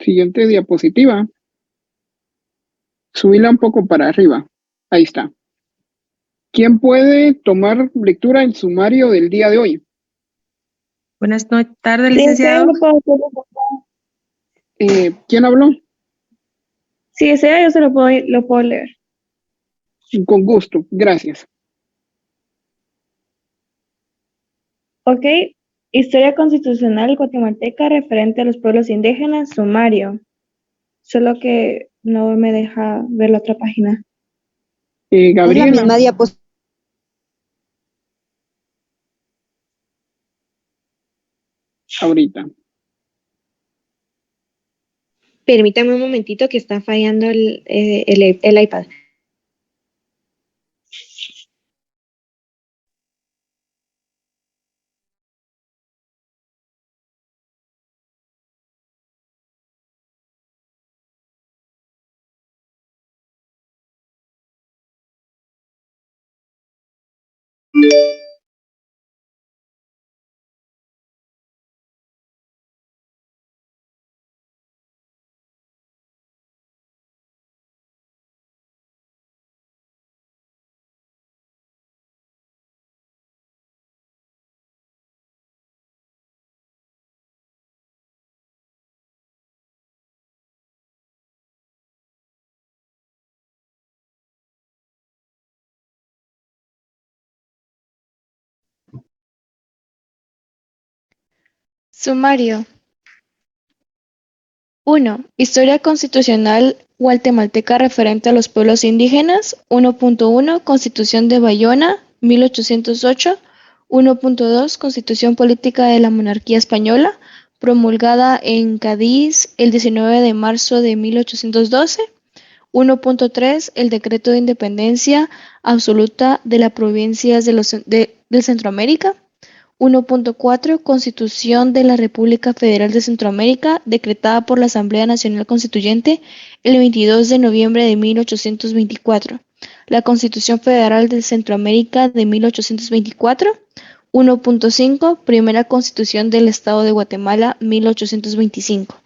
Siguiente diapositiva. Subíla un poco para arriba. Ahí está. ¿Quién puede tomar lectura del sumario del día de hoy? Buenas tardes, Si desea, licenciado. yo puedo hacerlo. ¿Quién habló? Si desea, yo lo puedo leer. Con gusto, gracias. Ok. Historia constitucional guatemalteca referente a los pueblos indígenas, sumario. Solo que no me deja ver la otra página. Es la Gabriela, misma diapositiva. ahorita. Permítame un momentito que está fallando el iPad. Sumario. 1. Historia constitucional guatemalteca referente a los pueblos indígenas. 1.1 Constitución de Bayona, 1808. 1.2 Constitución política de la monarquía española, promulgada en Cádiz el 19 de marzo de 1812. 1.3 El decreto de independencia absoluta de las provincias del Centroamérica. 1.4 Constitución de la República Federal de Centroamérica, decretada por la Asamblea Nacional Constituyente el 22 de noviembre de 1824. La Constitución Federal de Centroamérica de 1824. 1.5 Primera Constitución del Estado de Guatemala, 1825.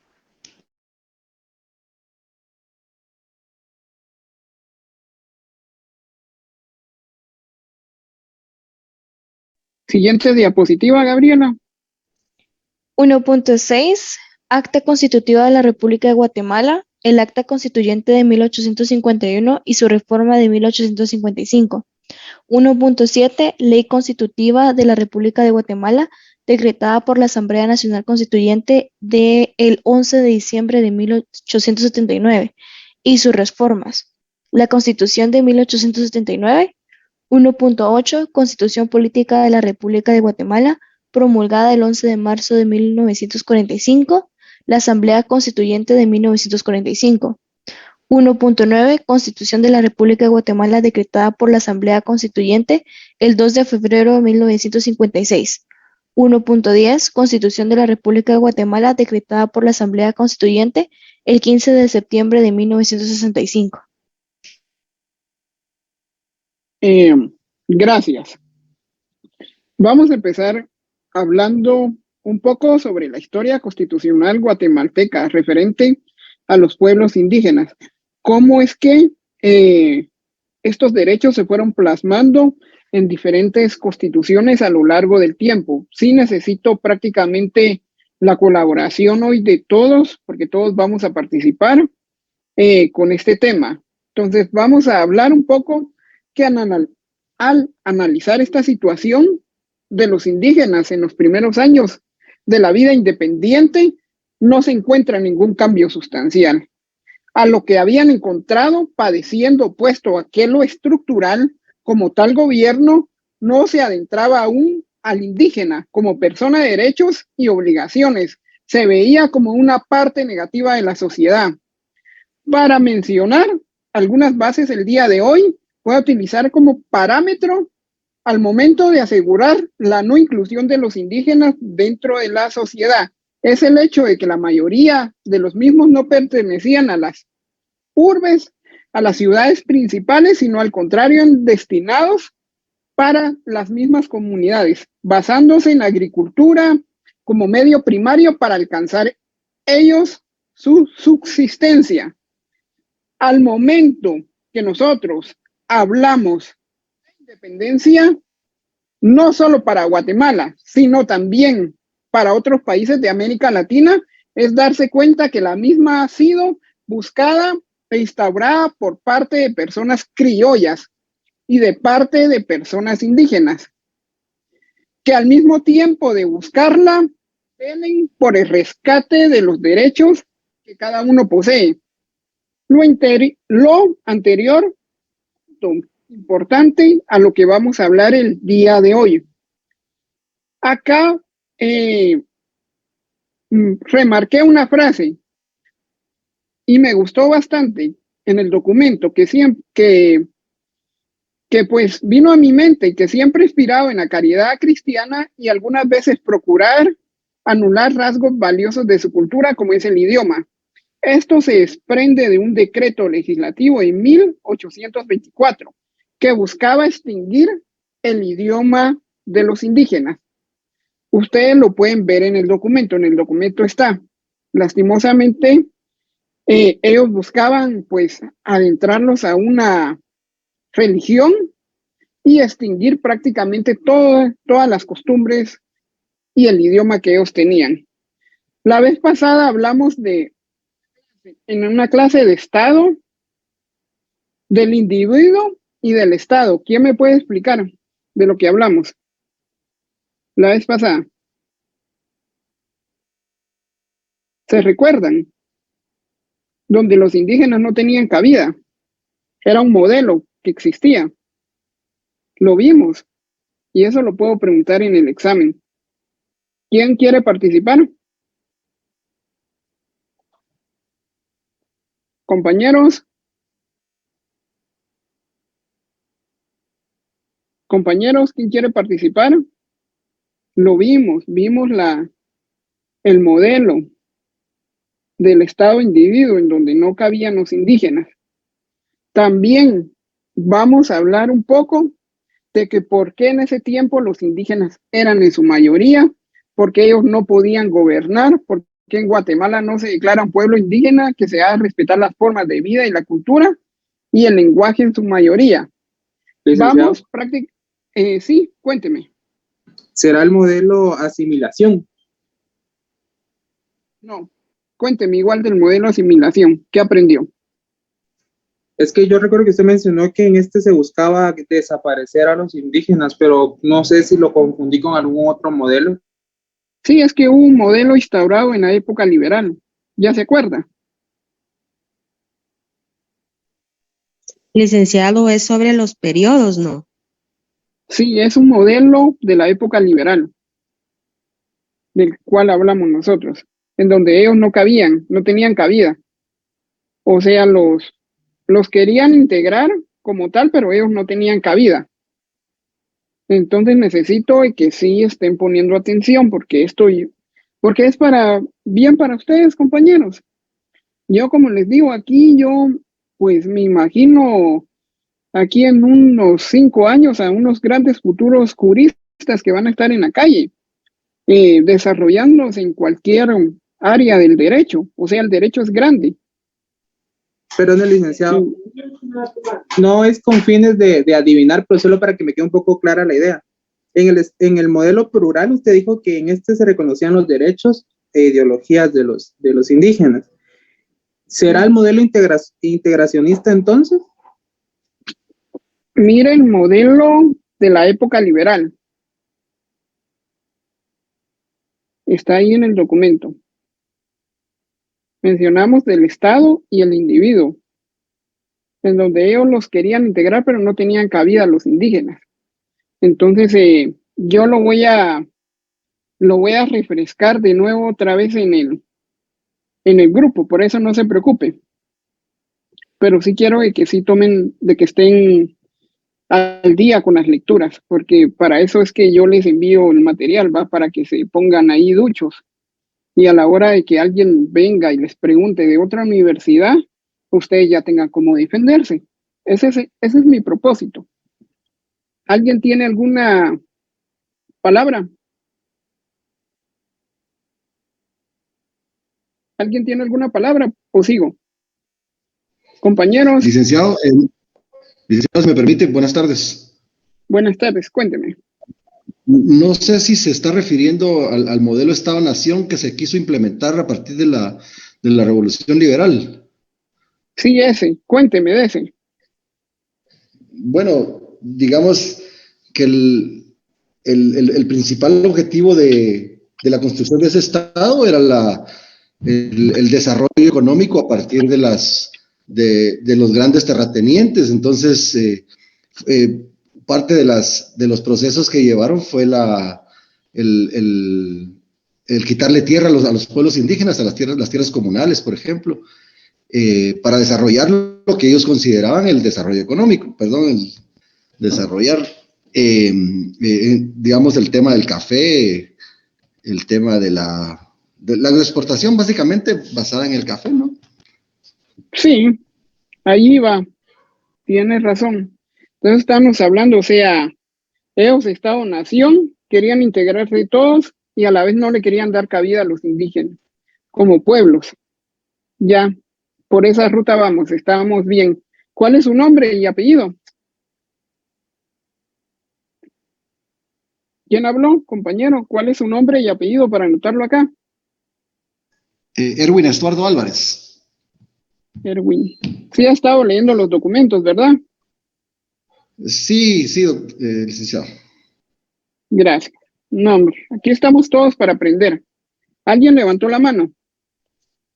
Siguiente diapositiva, Gabriela. 1.6 Acta Constitutiva de la República de Guatemala, el Acta Constituyente de 1851 y su reforma de 1855. 1.7 Ley Constitutiva de la República de Guatemala, decretada por la Asamblea Nacional Constituyente del 11 de diciembre de 1879 y sus reformas. La Constitución de 1879. 1.8 Constitución Política de la República de Guatemala, promulgada el 11 de marzo de 1945, la Asamblea Constituyente de 1945. 1.9 Constitución de la República de Guatemala decretada por la Asamblea Constituyente el 2 de febrero de 1956. 1.10 Constitución de la República de Guatemala decretada por la Asamblea Constituyente el 15 de septiembre de 1965. Gracias. Vamos a empezar hablando un poco sobre la historia constitucional guatemalteca referente a los pueblos indígenas. ¿Cómo es que estos derechos se fueron plasmando en diferentes constituciones a lo largo del tiempo? Sí necesito prácticamente la colaboración hoy de todos, porque todos vamos a participar con este tema. Entonces vamos a hablar un poco que al analizar esta situación de los indígenas en los primeros años de la vida independiente, no se encuentra ningún cambio sustancial. A lo que habían encontrado padeciendo opuesto a que lo estructural, como tal gobierno, no se adentraba aún al indígena como persona de derechos y obligaciones. Se veía como una parte negativa de la sociedad. Para mencionar algunas bases el día de hoy, voy a utilizar como parámetro al momento de asegurar la no inclusión de los indígenas dentro de la sociedad. Es el hecho de que la mayoría de los mismos no pertenecían a las urbes, a las ciudades principales, sino al contrario, destinados para las mismas comunidades, basándose en la agricultura como medio primario para alcanzar ellos su subsistencia. Al momento que nosotros hablamos de independencia, no solo para Guatemala, sino también para otros países de América Latina, es darse cuenta que la misma ha sido buscada e instaurada por parte de personas criollas y de parte de personas indígenas, que al mismo tiempo de buscarla, pelen por el rescate de los derechos que cada uno posee. Lo anterior, importante a lo que vamos a hablar el día de hoy. Acá remarqué una frase y me gustó bastante en el documento que pues vino a mi mente y que siempre he inspirado en la caridad cristiana y algunas veces procurar anular rasgos valiosos de su cultura como es el idioma. Esto se desprende de un decreto legislativo de 1824 que buscaba extinguir el idioma de los indígenas. Ustedes lo pueden ver en el documento está. Lastimosamente, ellos buscaban pues adentrarlos a una religión y extinguir prácticamente todas las costumbres y el idioma que ellos tenían. La vez pasada hablamos en una clase de Estado, del individuo y del Estado. ¿Quién me puede explicar de lo que hablamos la vez pasada? ¿Se recuerdan? Donde los indígenas no tenían cabida. Era un modelo que existía. Lo vimos. Y eso lo puedo preguntar en el examen. ¿Quién quiere participar? Compañeros. Compañeros, ¿quién quiere participar? Lo vimos el modelo del Estado individuo en donde no cabían los indígenas. También vamos a hablar un poco de que por qué en ese tiempo los indígenas eran en su mayoría, porque ellos no podían gobernar, porque en Guatemala no se declara un pueblo indígena, que se haga respetar las formas de vida y la cultura y el lenguaje en su mayoría. Licenciado. Vamos, sí, cuénteme. ¿Será el modelo asimilación? No, cuénteme igual del modelo asimilación. ¿Qué aprendió? Es que yo recuerdo que usted mencionó que en este se buscaba desaparecer a los indígenas, pero no sé si lo confundí con algún otro modelo. Sí, es que hubo un modelo instaurado en la época liberal. ¿Ya se acuerda? Licenciado, es sobre los periodos, ¿no? Sí, es un modelo de la época liberal, del cual hablamos nosotros, en donde ellos no cabían, no tenían cabida. O sea, los querían integrar como tal, pero ellos no tenían cabida. Entonces necesito que sí estén poniendo atención porque porque es bien para ustedes, compañeros. Yo, como les digo, aquí yo, pues me imagino aquí en unos 5 años a unos grandes futuros juristas que van a estar en la calle, desarrollándose en cualquier área del derecho. O sea, el derecho es grande. Pero no, licenciado, Sí. no es con fines de adivinar, pero solo para que me quede un poco clara la idea. En el modelo plural, usted dijo que en este se reconocían los derechos e ideologías de los indígenas. ¿Será el modelo integracionista entonces? Mire el modelo de la época liberal. Está ahí en el documento. Mencionamos del Estado y el individuo, en donde ellos los querían integrar, pero no tenían cabida los indígenas. Entonces, yo lo voy a refrescar de nuevo otra vez en el grupo, por eso no se preocupe. Pero sí quiero que sí tomen, de que estén al día con las lecturas, porque para eso es que yo les envío el material, ¿va? Para que se pongan ahí duchos. Y a la hora de que alguien venga y les pregunte de otra universidad, ustedes ya tengan cómo defenderse. Ese es mi propósito. ¿Alguien tiene alguna palabra? ¿Alguien tiene alguna palabra o sigo? Compañeros, Licenciado, licenciado, si me permite, buenas tardes. buenas tardes, cuénteme. No sé si se está refiriendo al modelo Estado-Nación que se quiso implementar a partir de la Revolución Liberal. Sí, ese, cuénteme de ese. Bueno, digamos que el principal objetivo de la construcción de ese Estado era el desarrollo económico a partir de los grandes terratenientes. Entonces, parte de los procesos que llevaron fue el quitarle tierra a los pueblos indígenas, a las tierras comunales, por ejemplo, para desarrollar lo que ellos consideraban el desarrollo económico, desarrollar, digamos, el tema del café, el tema de la exportación básicamente basada en el café, ¿no? Sí, ahí va, tienes razón. Entonces estamos hablando, o sea, ellos, Estado-Nación, querían integrarse todos y a la vez no le querían dar cabida a los indígenas como pueblos. Ya, por esa ruta vamos, estábamos bien. ¿Cuál es su nombre y apellido? ¿Quién habló, compañero? ¿Cuál es su nombre y apellido para anotarlo acá? Erwin Estuardo Álvarez. Erwin. Sí ha estado leyendo los documentos, ¿verdad? Sí, licenciado. Gracias. No, hombre, aquí estamos todos para aprender. ¿Alguien levantó la mano?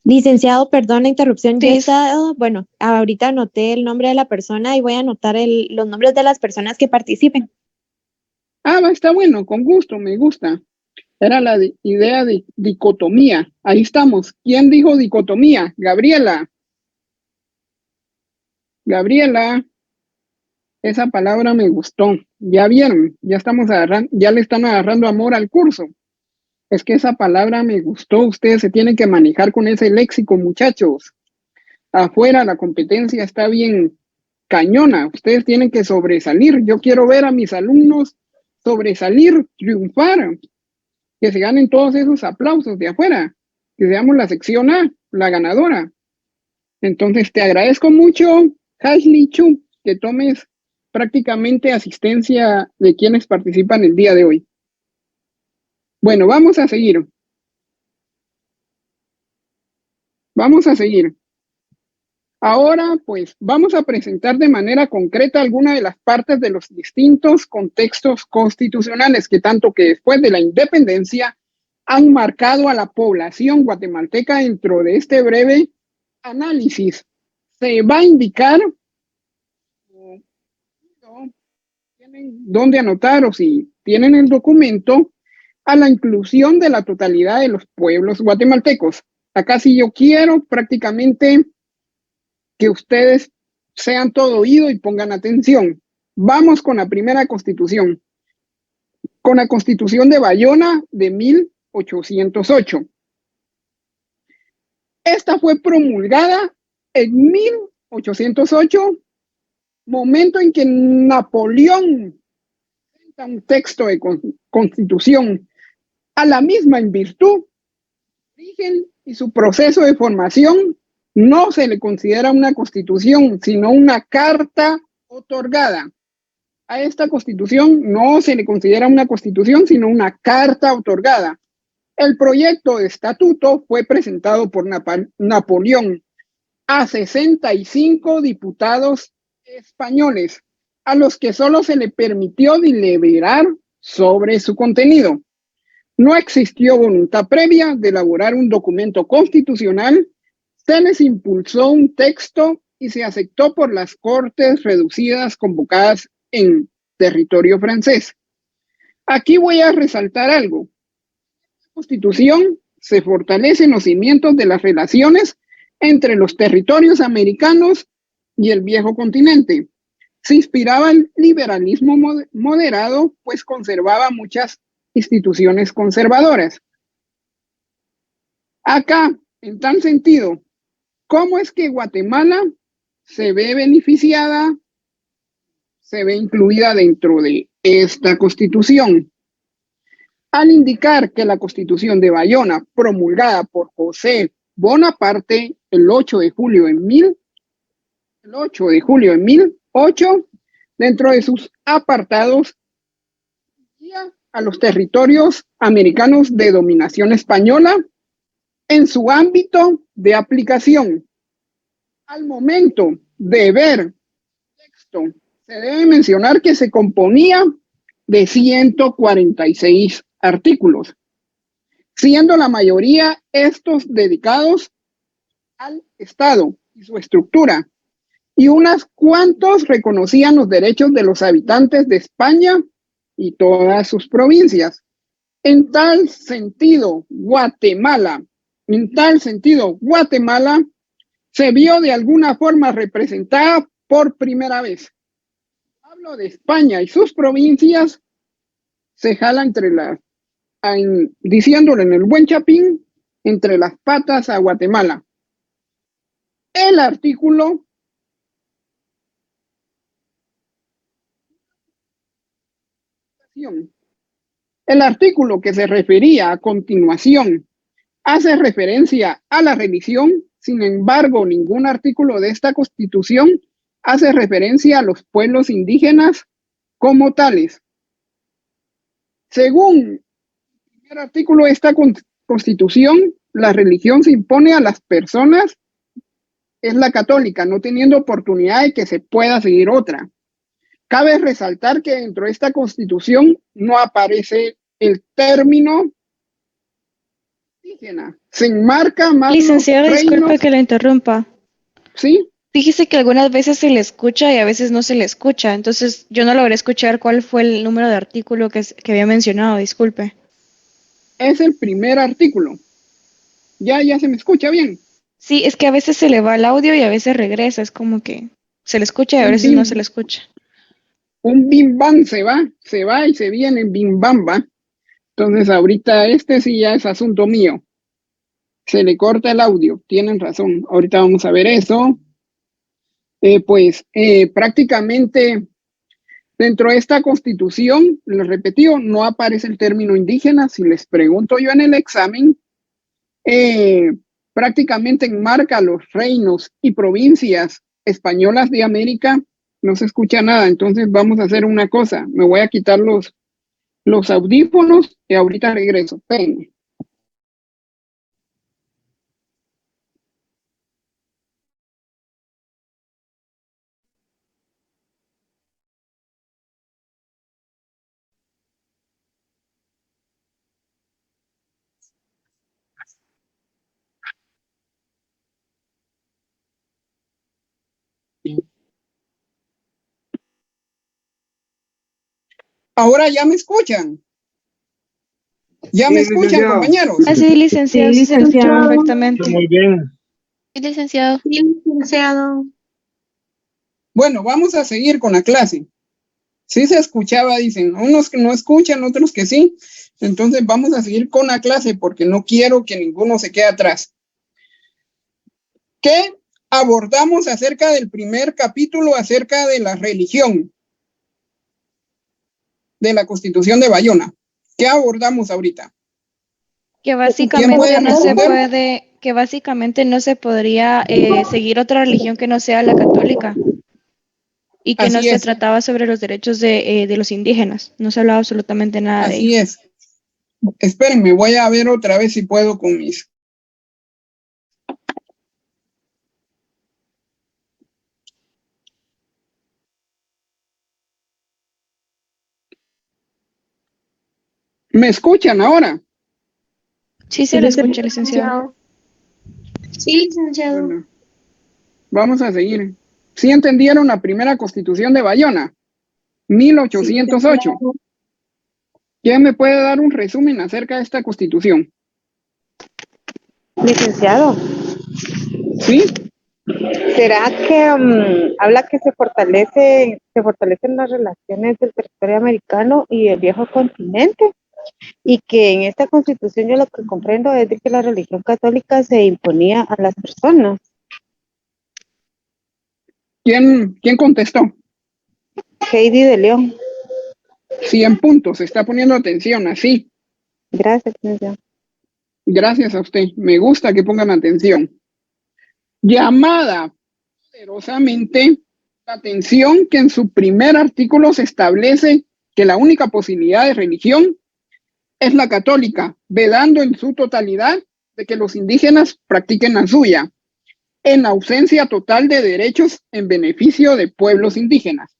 Licenciado, perdón la interrupción. Yo he Sí. estado, bueno, ahorita anoté el nombre de la persona y voy a anotar los nombres de las personas que participen. Ah, está bueno, con gusto, me gusta. Era la idea de dicotomía. Ahí estamos. ¿Quién dijo dicotomía? Gabriela. Gabriela, esa palabra me gustó. Ya vieron, ya estamos agarrando, ya le están agarrando amor al curso. Es que esa palabra me gustó. Ustedes se tienen que manejar con ese léxico, muchachos. Afuera la competencia está bien cañona. Ustedes tienen que sobresalir. Yo quiero ver a mis alumnos sobresalir, triunfar, que se ganen todos esos aplausos de afuera, que seamos la sección A, la ganadora. Entonces te agradezco mucho, Ashley Chu, que tomes prácticamente asistencia de quienes participan el día de hoy. Bueno, vamos a seguir. Vamos a seguir. Ahora, pues, vamos a presentar de manera concreta algunas de las partes de los distintos contextos constitucionales que tanto que después de la independencia han marcado a la población guatemalteca dentro de este breve análisis. Se va a indicar, tienen dónde anotar o si tienen el documento, a la inclusión de la totalidad de los pueblos guatemaltecos. Acá sí yo quiero prácticamente que ustedes sean todo oído y pongan atención. Vamos con la primera constitución, con la constitución de Bayona de 1808. Esta fue promulgada en 1808, momento en que Napoleón presenta un texto de constitución a la misma en virtud, origen y su proceso de formación. No se le considera una constitución, sino una carta otorgada. A esta constitución no se le considera una constitución, sino una carta otorgada. El proyecto de estatuto fue presentado por Napoleón a 65 diputados españoles, a los que solo se le permitió deliberar sobre su contenido. No existió voluntad previa de elaborar un documento constitucional. Se les impulsó un texto y se aceptó por las Cortes reducidas convocadas en territorio francés. Aquí voy a resaltar algo. La Constitución se fortalecen los cimientos de las relaciones entre los territorios americanos y el viejo continente. Se inspiraba en liberalismo moderado, pues conservaba muchas instituciones conservadoras. Acá, en tal sentido, ¿cómo es que Guatemala se ve beneficiada, se ve incluida dentro de esta constitución? Al indicar que la constitución de Bayona, promulgada por José Bonaparte, el 8 de julio de 1008, dentro de sus apartados, a los territorios americanos de dominación española en su ámbito de aplicación. Al momento de ver el texto, se debe mencionar que se componía de 146 artículos, siendo la mayoría estos dedicados al Estado y su estructura, y unas cuantos reconocían los derechos de los habitantes de España y todas sus provincias. En tal sentido, Guatemala se vio de alguna forma representada por primera vez. Hablo de España y sus provincias, se jala diciéndole en el buen chapín, entre las patas a Guatemala. El artículo que se refería a continuación hace referencia a la religión. Sin embargo, ningún artículo de esta Constitución hace referencia a los pueblos indígenas como tales. Según el primer artículo de esta Constitución, la religión se impone a las personas, es la católica, no teniendo oportunidad de que se pueda seguir otra. Cabe resaltar que dentro de esta Constitución no aparece el término indígena. Se enmarca más. Licenciado, disculpe que la interrumpa. ¿Sí? Dijiste que algunas veces se le escucha y a veces no se le escucha. Entonces, yo no logré escuchar cuál fue el número de artículo que había mencionado. Disculpe. Es el primer artículo. Ya se me escucha bien. Sí, es que a veces se le va el audio y a veces regresa. Es como que se le escucha y a veces no se le escucha. Un bim bam se va y se viene, bim bam va. Entonces ahorita sí ya es asunto mío. Se le corta el audio, tienen razón. Ahorita vamos a ver eso. Prácticamente dentro de esta Constitución, lo repetido, no aparece el término indígena. Si les pregunto yo en el examen, prácticamente enmarca los reinos y provincias españolas de América. No se escucha nada, entonces vamos a hacer una cosa. Me voy a quitar los audífonos y ahorita regreso. Espérenme. Ahora ya me escuchan. ¿Ya me escuchan, compañeros? Sí, licenciado. Sí, se escucha perfectamente. Muy bien. Sí, licenciado. Sí, licenciado. Bueno, vamos a seguir con la clase. Sí se escuchaba, dicen, unos que no escuchan, otros que sí. Entonces vamos a seguir con la clase porque no quiero que ninguno se quede atrás. ¿Qué abordamos acerca del primer capítulo, acerca de la religión de la Constitución de Bayona? ¿Qué abordamos ahorita? Que básicamente no se podría seguir otra religión que no sea la católica. Y que no se trataba sobre los derechos de los indígenas. No se hablaba absolutamente nada de ello. Así es. Espérenme, voy a ver otra vez si puedo con mis... ¿Me escuchan ahora? Sí, se le escucha, licenciado. Sí, licenciado. Bueno, vamos a seguir. ¿Sí entendieron la primera Constitución de Bayona? 1808. Sí, ¿quién me puede dar un resumen acerca de esta Constitución? Licenciado. ¿Sí? ¿Será que habla que se fortalecen las relaciones del territorio americano y el viejo continente? Y que en esta Constitución yo lo que comprendo es de que la religión católica se imponía a las personas. ¿Quién contestó? Heidi de León. 100 puntos, se está poniendo atención, así. Gracias, licenciado. Gracias a usted. Me gusta que pongan atención. Llamada poderosamente la atención que en su primer artículo se establece que la única posibilidad de religión es la católica, vedando en su totalidad de que los indígenas practiquen la suya, en ausencia total de derechos en beneficio de pueblos indígenas.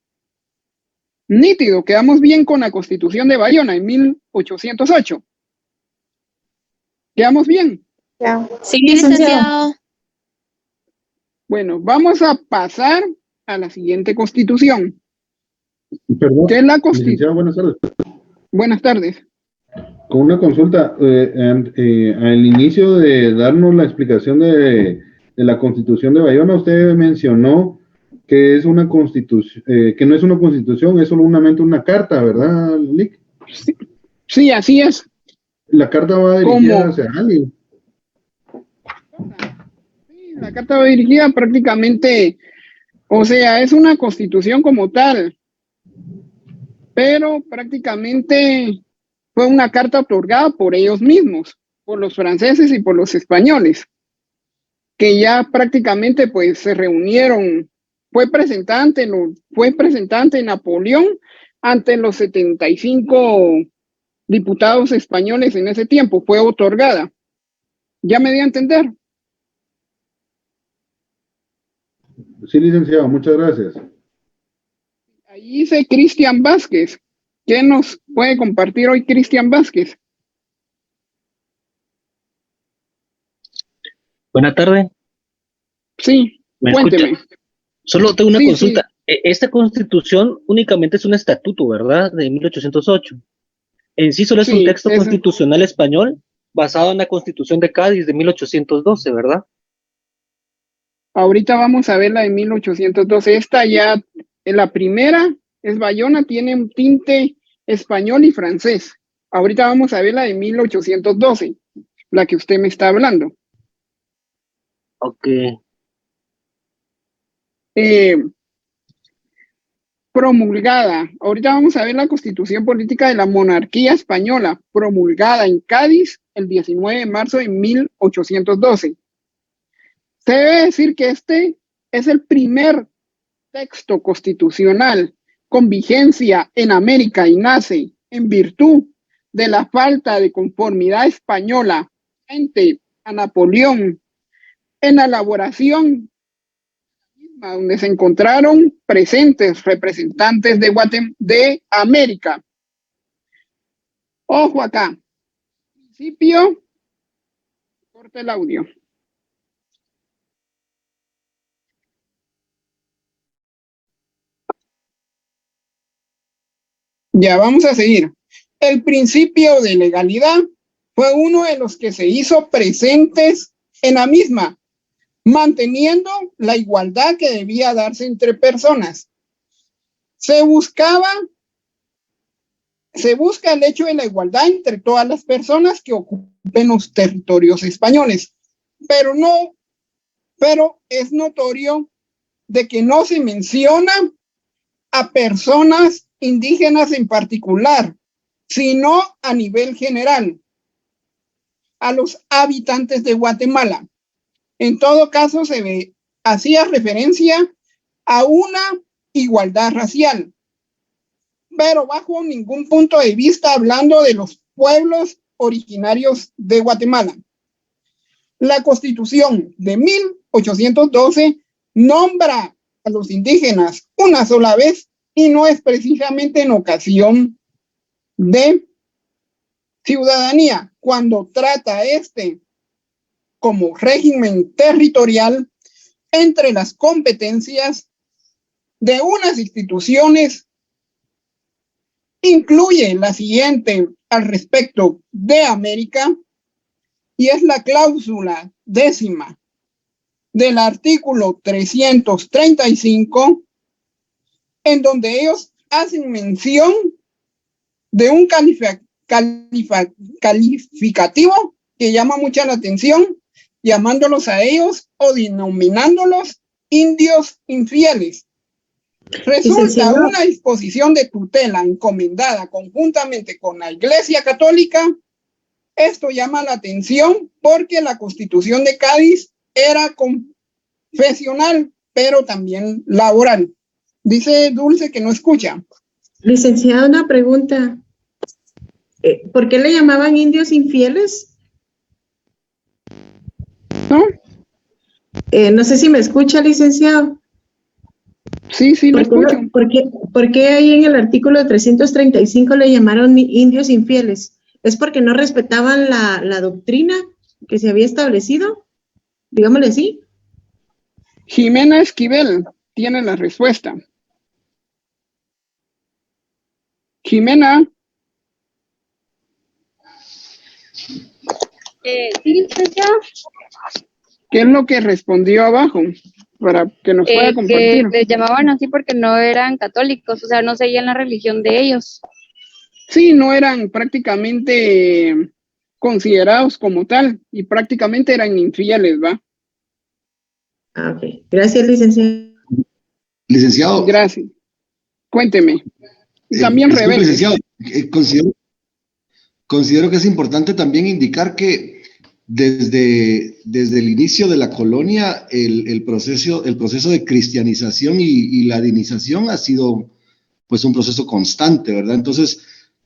Nítido, quedamos bien con la Constitución de Bayona en 1808. ¿Quedamos bien? Ya. Sí, licenciado. Bueno, vamos a pasar a la siguiente Constitución. Perdón, ¿Qué es la Constitución? licenciado, buenas tardes. Buenas tardes. Con una consulta, al inicio de darnos la explicación de la Constitución de Bayona, usted mencionó que es una constitución, que no es una constitución, es solamente una carta, ¿verdad, Lick? Sí, así es. La carta va dirigida ¿Cómo? hacia alguien. Sí, la carta va dirigida prácticamente, o sea, es una constitución como tal, pero prácticamente fue una carta otorgada por ellos mismos, por los franceses y por los españoles, que ya prácticamente pues se reunieron. Fue presentante Napoleón ante los 75 diputados españoles en ese tiempo, fue otorgada. ¿Ya me di a entender? Sí, licenciado, muchas gracias. Ahí dice Cristian Vázquez. ¿Qué nos puede compartir hoy Cristian Vázquez? Buenas tardes. Sí, ¿Me cuénteme. escucha? Solo tengo una Sí, consulta. Esta constitución únicamente es un estatuto, ¿verdad? De 1808. En sí solo es un Sí, texto constitucional español basado en la Constitución de Cádiz de 1812, ¿verdad? ahorita vamos a ver la de 1812. Esta ya, la primera es Bayona, tiene un tinte español y francés. Ahorita vamos a ver la de 1812, la que usted me está hablando. Ok. Promulgada. Ahorita vamos a ver la Constitución Política de la Monarquía Española, promulgada en Cádiz el 19 de marzo de 1812. Se debe decir que este es el primer texto constitucional con vigencia en América y nace en virtud de la falta de conformidad española frente a Napoleón en la elaboración donde se encontraron presentes representantes de América. Ojo acá. Principio, corta el audio. Ya vamos a seguir. El principio de legalidad fue uno de los que se hizo presentes en la misma, manteniendo la igualdad que debía darse entre personas. Se busca el hecho de la igualdad entre todas las personas que ocupen los territorios españoles, pero es notorio de que no se menciona a personas indígenas en particular, sino a nivel general, a los habitantes de Guatemala. En todo caso, hacía referencia a una igualdad racial, pero bajo ningún punto de vista hablando de los pueblos originarios de Guatemala. La Constitución de 1812 nombra a los indígenas una sola vez y no es precisamente en ocasión de ciudadanía, cuando trata como régimen territorial entre las competencias de unas instituciones. Incluye la siguiente al respecto de América y es la cláusula 10ª del artículo 335, en donde ellos hacen mención de un calificativo que llama mucha la atención, llamándolos a ellos o denominándolos indios infieles. Resulta una disposición de tutela encomendada conjuntamente con la Iglesia Católica Esto llama la atención porque la Constitución de Cádiz era confesional, pero también laboral. Dice Dulce que no escucha. Licenciada, una pregunta. ¿Por qué le llamaban indios infieles? ¿No? No sé si me escucha, licenciado. Sí, lo escucho. ¿Por qué ahí en el artículo 335 le llamaron indios infieles? ¿Es porque no respetaban la doctrina que se había establecido? Digámosle así. Jimena Esquivel tiene la respuesta. Jimena. Sí, licenciado. ¿Qué es lo que respondió abajo? Para que nos pueda compartir. Que les llamaban así porque no eran católicos, o sea, no seguían la religión de ellos. Sí, no eran prácticamente considerados como tal y prácticamente eran infieles, ¿va? Ah, ok. Gracias, licenciado. Licenciado. Gracias. Cuénteme. También Disculpe, rebelde. licenciado, considero que es importante también indicar que desde el inicio de la colonia, el proceso de cristianización y ladinización ha sido pues un proceso constante, ¿verdad? Entonces,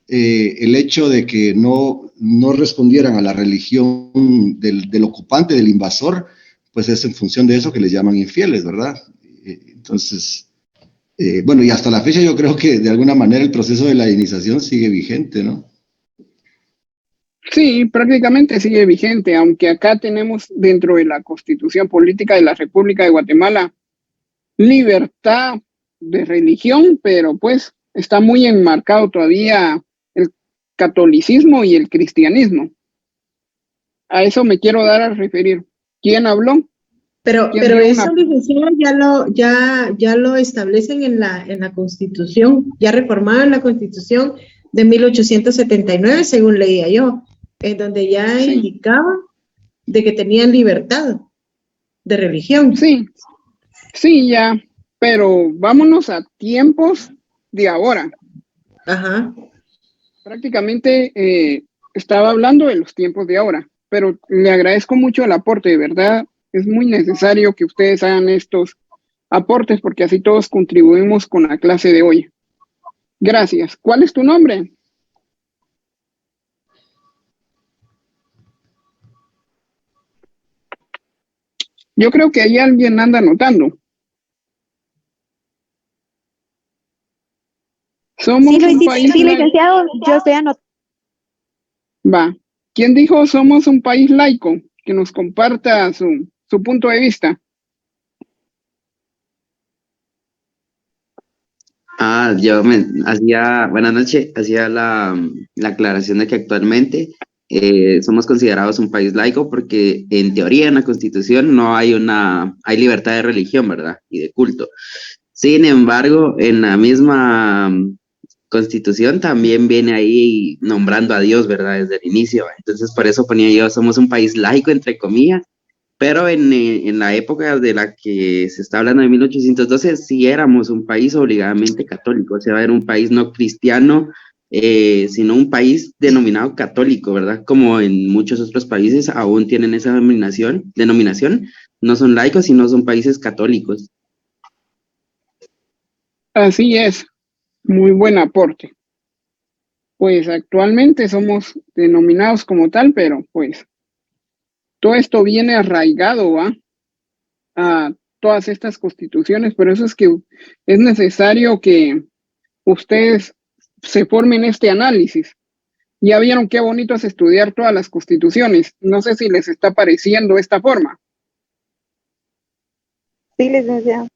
el hecho de que no respondieran a la religión del ocupante, del invasor, pues es en función de eso que les llaman infieles, ¿verdad? Entonces, bueno, y hasta la fecha yo creo que de alguna manera el proceso de ladinización sigue vigente, ¿no? Sí, prácticamente sigue vigente, aunque acá tenemos dentro de la Constitución Política de la República de Guatemala libertad de religión, pero pues está muy enmarcado todavía el catolicismo y el cristianismo. A eso me quiero dar a referir. ¿Quién habló? Pero eso, licenciado, ya lo establecen en la Constitución, ya reformaron la Constitución de 1879, según leía yo, en donde ya indicaba de que tenían libertad de religión. Sí, ya, pero vámonos a tiempos de ahora. Ajá. Prácticamente estaba hablando de los tiempos de ahora, pero le agradezco mucho el aporte, de verdad. Es muy necesario que ustedes hagan estos aportes porque así todos contribuimos con la clase de hoy. Gracias. ¿Cuál es tu nombre? Yo creo que ahí alguien anda anotando. Somos un país licenciado, yo estoy anotando. Va. ¿Quién dijo somos un país laico? Que nos comparta su punto de vista. Buenas noches, hacía la aclaración de que actualmente somos considerados un país laico porque en teoría en la Constitución no hay hay libertad de religión, ¿verdad? Y de culto. Sin embargo, en la misma Constitución también viene ahí nombrando a Dios, ¿verdad? Desde el inicio. Entonces, por eso ponía yo, somos un país laico, entre comillas, pero en la época de la que se está hablando de 1812, sí éramos un país obligadamente católico, o sea, era un país no cristiano, sino un país denominado católico, ¿verdad? Como en muchos otros países aún tienen esa denominación, no son laicos, sino son países católicos. Así es. Muy buen aporte. Pues actualmente somos denominados como tal, pero pues todo esto viene arraigado, ¿va? A todas estas constituciones, por eso es que es necesario que ustedes se formen este análisis. Ya vieron qué bonito es estudiar todas las constituciones. No sé si les está pareciendo esta forma. Sí, licenciado.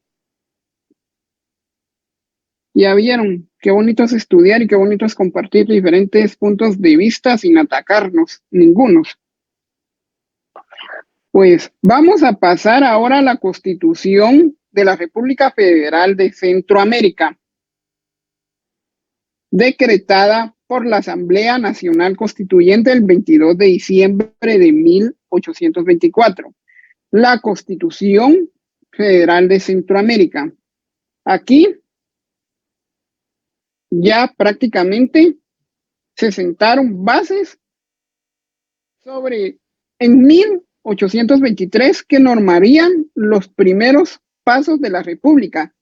Ya vieron qué bonito es estudiar y qué bonito es compartir diferentes puntos de vista sin atacarnos, ningunos. Pues vamos a pasar ahora a la Constitución de la República Federal de Centroamérica, decretada por la Asamblea Nacional Constituyente el 22 de diciembre de 1824. La Constitución Federal de Centroamérica. Aquí ya prácticamente se sentaron bases en 1823 que normarían los primeros pasos de la República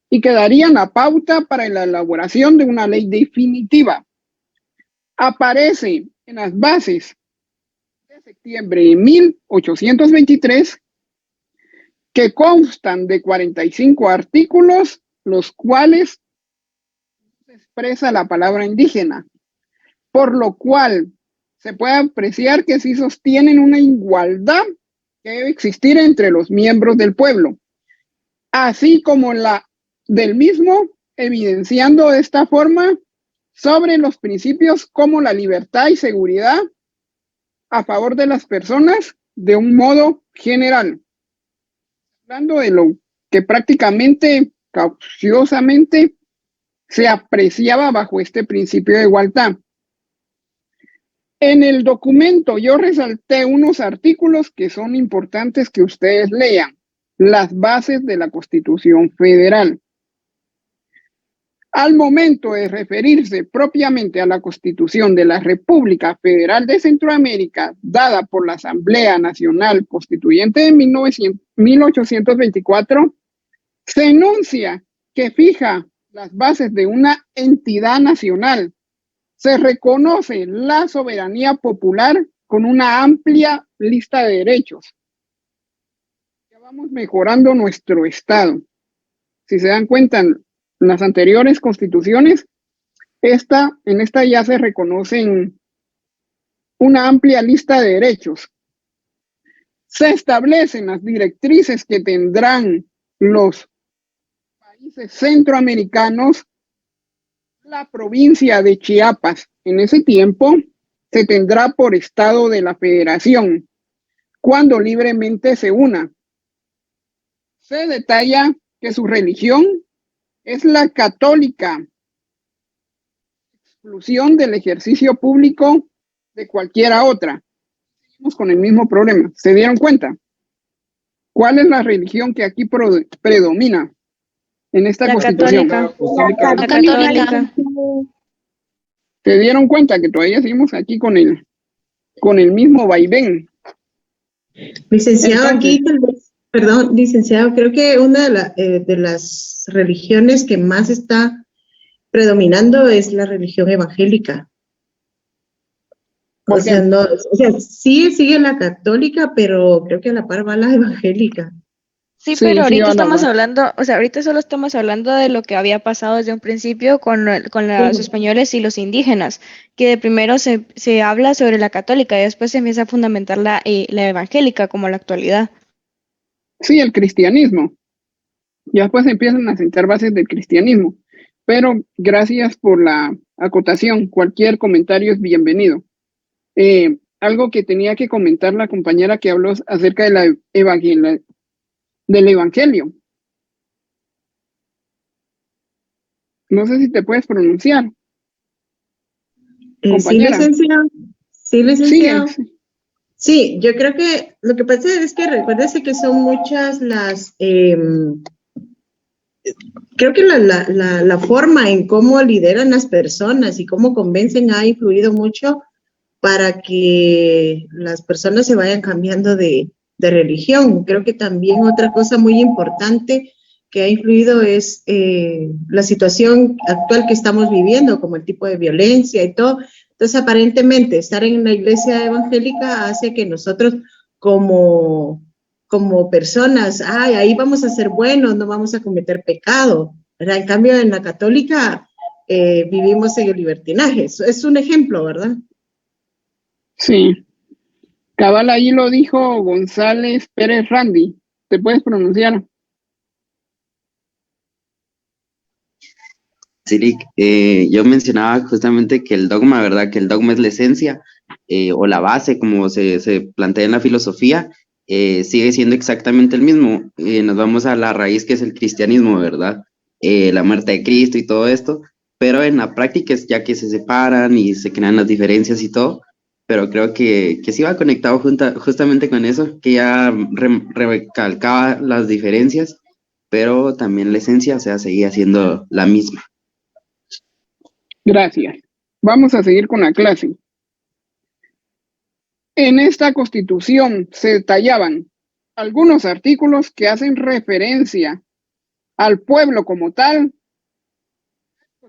y que darían la pauta para la elaboración de una ley definitiva. Aparece en las bases de septiembre de 1823 que constan de 45 artículos, los cuales expresa la palabra indígena, por lo cual se puede apreciar que sí sostienen una igualdad que debe existir entre los miembros del pueblo, así como la del mismo, evidenciando de esta forma sobre los principios como la libertad y seguridad a favor de las personas de un modo general. Hablando de lo que prácticamente, cauciosamente, se apreciaba bajo este principio de igualdad. En el documento yo resalté unos artículos que son importantes que ustedes lean, las bases de la Constitución Federal. Al momento de referirse propiamente a la Constitución de la República Federal de Centroamérica, dada por la Asamblea Nacional Constituyente de 1824, se enuncia que fija las bases de una entidad nacional. Se reconoce la soberanía popular con una amplia lista de derechos. Ya vamos mejorando nuestro Estado. Si se dan cuenta, en las anteriores constituciones, en esta ya se reconocen una amplia lista de derechos. Se establecen las directrices que tendrán los países centroamericanos. La provincia de Chiapas en ese tiempo se tendrá por estado de la federación cuando libremente se una. Se detalla que su religión es la católica, exclusión del ejercicio público de cualquiera otra. Seguimos con el mismo problema. ¿Se dieron cuenta? ¿Cuál es la religión que aquí predomina en esta constitución? La católica. ¿Se dieron cuenta que todavía seguimos aquí con el mismo vaivén? Licenciado, aquí tal vez, perdón, licenciado, creo que una de las religiones que más está predominando es la religión evangélica. O sea, no, o sea, sí sigue la católica, pero creo que a la par va la evangélica. Sí, pero ahorita estamos hablando, o sea, ahorita solo estamos hablando de lo que había pasado desde un principio con los españoles y los indígenas, que de primero se habla sobre la católica y después se empieza a fundamentar la evangélica como la actualidad. Sí, el cristianismo. Ya después empiezan a sentar bases del cristianismo. Pero gracias por la acotación. Cualquier comentario es bienvenido. Algo que tenía que comentar la compañera que habló acerca de del Evangelio. No sé si te puedes pronunciar. Compañera. Sí, licenciado. Sí, yo creo que lo que pasa es que recuérdese que son muchas las, creo que la forma en cómo lideran las personas y cómo convencen ha influido mucho para que las personas se vayan cambiando de religión. Creo que también otra cosa muy importante que ha influido es la situación actual que estamos viviendo, como el tipo de violencia y todo. Entonces, aparentemente, estar en la iglesia evangélica hace que nosotros como personas, ahí vamos a ser buenos, no vamos a cometer pecado, ¿verdad? En cambio, en la católica vivimos en el libertinaje. Es un ejemplo, ¿verdad? Sí. Cabal, ahí lo dijo González Pérez Randy. ¿Te puedes pronunciar? Sí, yo mencionaba justamente que el dogma, ¿verdad? Que el dogma es la esencia o la base, como se plantea en la filosofía, sigue siendo exactamente el mismo. Nos vamos a la raíz que es el cristianismo, ¿verdad? La muerte de Cristo y todo esto, pero en la práctica es ya que se separan y se crean las diferencias y todo, pero creo que sí va conectado justamente con eso, que ya recalcaba las diferencias, pero también la esencia, o sea, seguía siendo la misma. Gracias. Vamos a seguir con la clase. En esta constitución se detallaban algunos artículos que hacen referencia al pueblo como tal.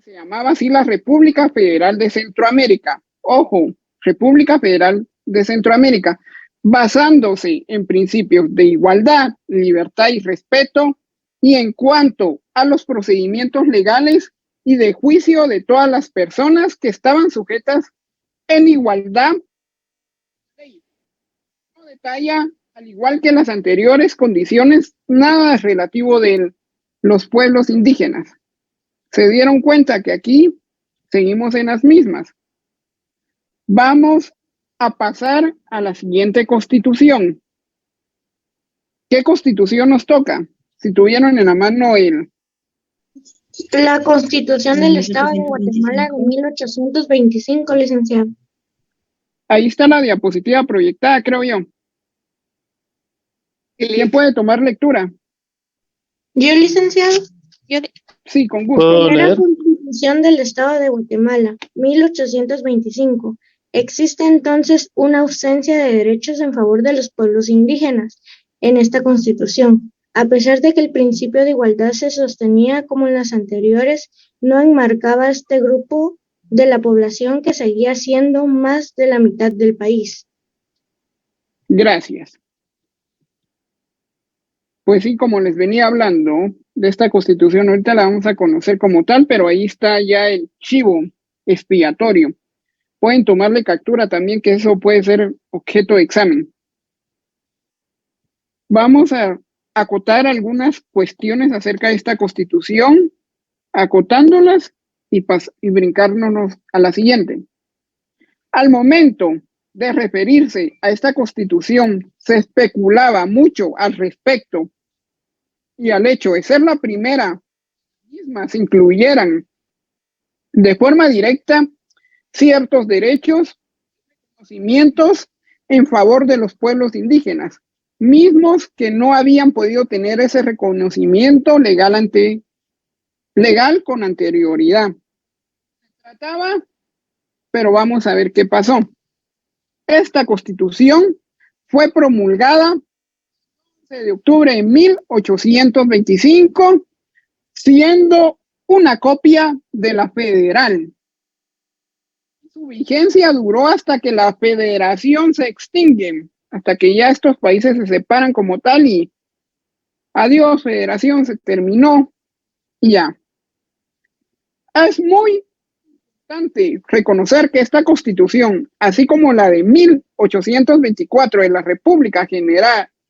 Se llamaba así la República Federal de Centroamérica. Ojo, República Federal de Centroamérica, basándose en principios de igualdad, libertad y respeto, y en cuanto a los procedimientos legales y de juicio de todas las personas que estaban sujetas en igualdad. No detalla, al igual que las anteriores condiciones, nada relativo de los pueblos indígenas. Se dieron cuenta que aquí seguimos en las mismas. Vamos a pasar a la siguiente constitución. ¿Qué constitución nos toca? Si tuvieron en la mano La Constitución del Estado de Guatemala de 1825, licenciado. Ahí está la diapositiva proyectada, creo yo. ¿Quién puede tomar lectura? ¿Yo, licenciado? Sí, con gusto. Primera Constitución del Estado de Guatemala, 1825. Existe entonces una ausencia de derechos en favor de los pueblos indígenas en esta Constitución. A pesar de que el principio de igualdad se sostenía como en las anteriores, no enmarcaba este grupo de la población que seguía siendo más de la mitad del país. Gracias. Pues sí, como les venía hablando de esta constitución, ahorita la vamos a conocer como tal, pero ahí está ya el chivo expiatorio. Pueden tomarle captura también, que eso puede ser objeto de examen. Vamos a acotar algunas cuestiones acerca de esta constitución, acotándolas y brincándonos a la siguiente. Al momento de referirse a esta constitución, se especulaba mucho al respecto y al hecho de ser la primera, mismas incluyeran de forma directa ciertos derechos, conocimientos en favor de los pueblos indígenas, mismos que no habían podido tener ese reconocimiento legal con anterioridad. Se trataba, pero vamos a ver qué pasó. Esta constitución fue promulgada el 11 de octubre de 1825, siendo una copia de la federal. Su vigencia duró hasta que la federación se extingue, hasta que ya estos países se separan como tal y adiós, federación, se terminó y ya. Es muy importante reconocer que esta constitución, así como la de 1824 de la República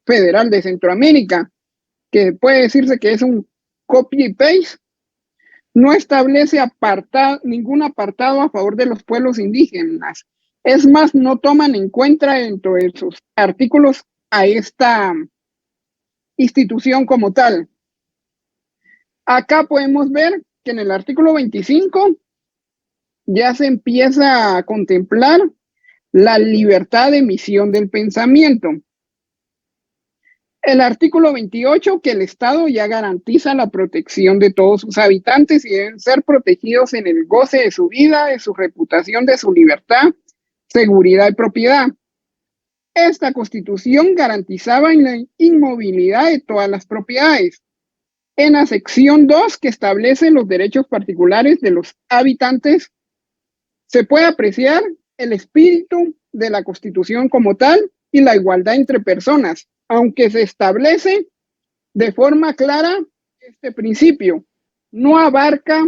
Federal de Centroamérica, que puede decirse que es un copy y paste, no establece ningún apartado a favor de los pueblos indígenas. Es más, no toman en cuenta dentro de sus artículos a esta institución como tal. Acá podemos ver que en el artículo 25 ya se empieza a contemplar la libertad de emisión del pensamiento. El artículo 28, que el Estado ya garantiza la protección de todos sus habitantes y deben ser protegidos en el goce de su vida, de su reputación, de su libertad, seguridad y propiedad. Esta Constitución garantizaba la inmovilidad de todas las propiedades. En la sección 2, que establece los derechos particulares de los habitantes, se puede apreciar el espíritu de la Constitución como tal y la igualdad entre personas, aunque se establece de forma clara este principio. No abarca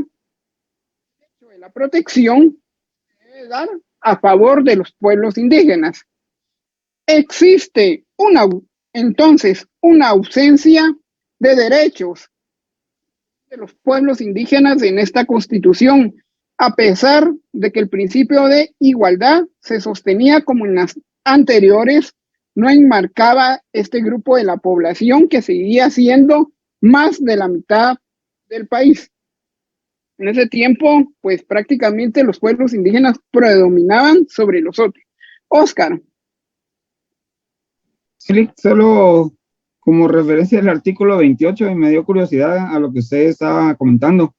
la protección que debe dar a favor de los pueblos indígenas. Existe entonces una ausencia de derechos de los pueblos indígenas en esta Constitución, a pesar de que el principio de igualdad se sostenía como en las anteriores, no enmarcaba este grupo de la población que seguía siendo más de la mitad del país. En ese tiempo, pues prácticamente los pueblos indígenas predominaban sobre los otros. Óscar. Sí, solo como referencia al artículo 28, y me dio curiosidad a lo que usted estaba comentando.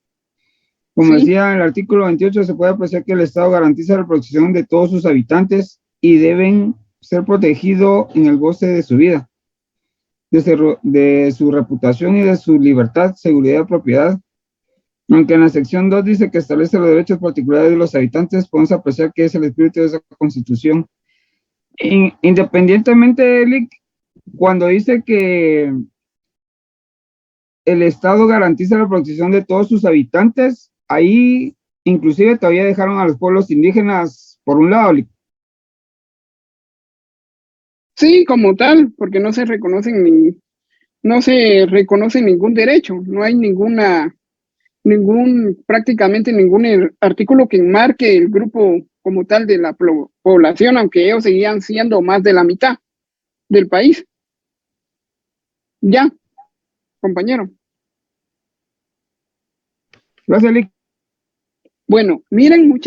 Como decía, en el artículo 28 se puede apreciar que el Estado garantiza la protección de todos sus habitantes y deben ser protegido en el goce de su vida, de su reputación y de su libertad, seguridad y propiedad. Aunque en la sección 2 dice que establece los derechos particulares de los habitantes, podemos apreciar que es el espíritu de esa constitución. Independientemente de él, cuando dice que el Estado garantiza la protección de todos sus habitantes, ahí inclusive todavía dejaron a los pueblos indígenas por un lado. Sí, como tal, porque no se reconoce ningún derecho, no hay prácticamente ningún artículo que enmarque el grupo como tal de la población, aunque ellos seguían siendo más de la mitad del país. Ya, compañero. Gracias, Lick. Bueno, miren,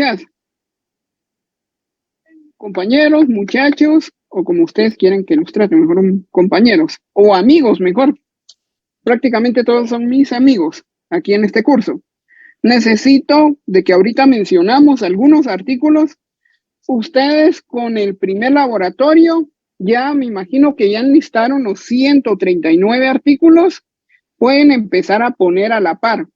compañeros, muchachos, o como ustedes quieren que los traten, mejor compañeros, o amigos, mejor. Prácticamente todos son mis amigos aquí en este curso. Necesito de que ahorita mencionamos algunos artículos. Ustedes con el primer laboratorio, ya me imagino que ya enlistaron los 139 artículos, pueden empezar a poner a la par.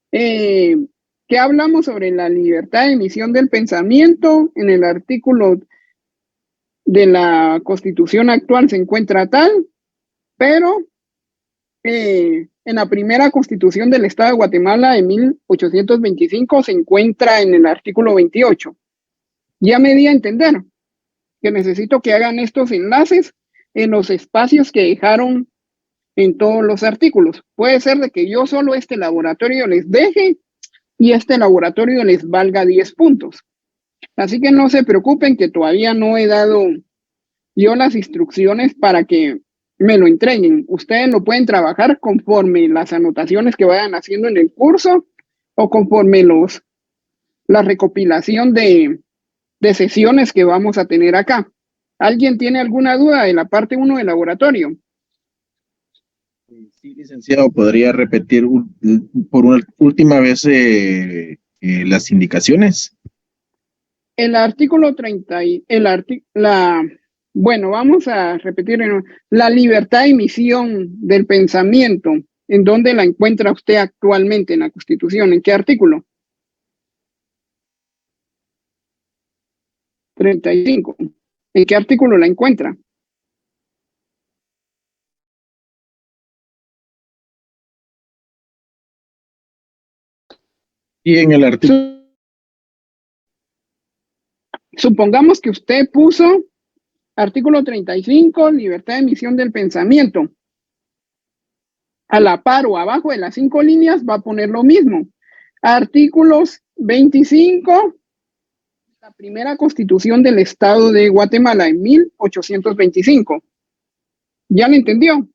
¿Qué hablamos sobre la libertad de emisión del pensamiento? En el artículo de la Constitución actual se encuentra tal, pero en la primera Constitución del Estado de Guatemala de 1825 se encuentra en el artículo 28. Ya me di a entender que necesito que hagan estos enlaces en los espacios que dejaron en todos los artículos. Puede ser de que yo solo este laboratorio les deje y este laboratorio les valga 10 puntos. Así que no se preocupen que todavía no he dado yo las instrucciones para que me lo entreguen. Ustedes lo pueden trabajar conforme las anotaciones que vayan haciendo en el curso o conforme la recopilación de sesiones que vamos a tener acá. ¿Alguien tiene alguna duda de la parte 1 del laboratorio? Sí, licenciado, ¿podría repetir por una última vez las indicaciones? El artículo 30 bueno, vamos a repetir la libertad de emisión del pensamiento. ¿En dónde la encuentra usted actualmente en la Constitución? ¿En qué artículo? 35. ¿En qué artículo la encuentra? Y en el artículo. Supongamos que usted puso artículo 35, libertad de emisión del pensamiento. A la par o abajo de las 5 líneas va a poner lo mismo. Artículos 25, la primera Constitución del Estado de Guatemala en 1825. ¿Ya lo entendió?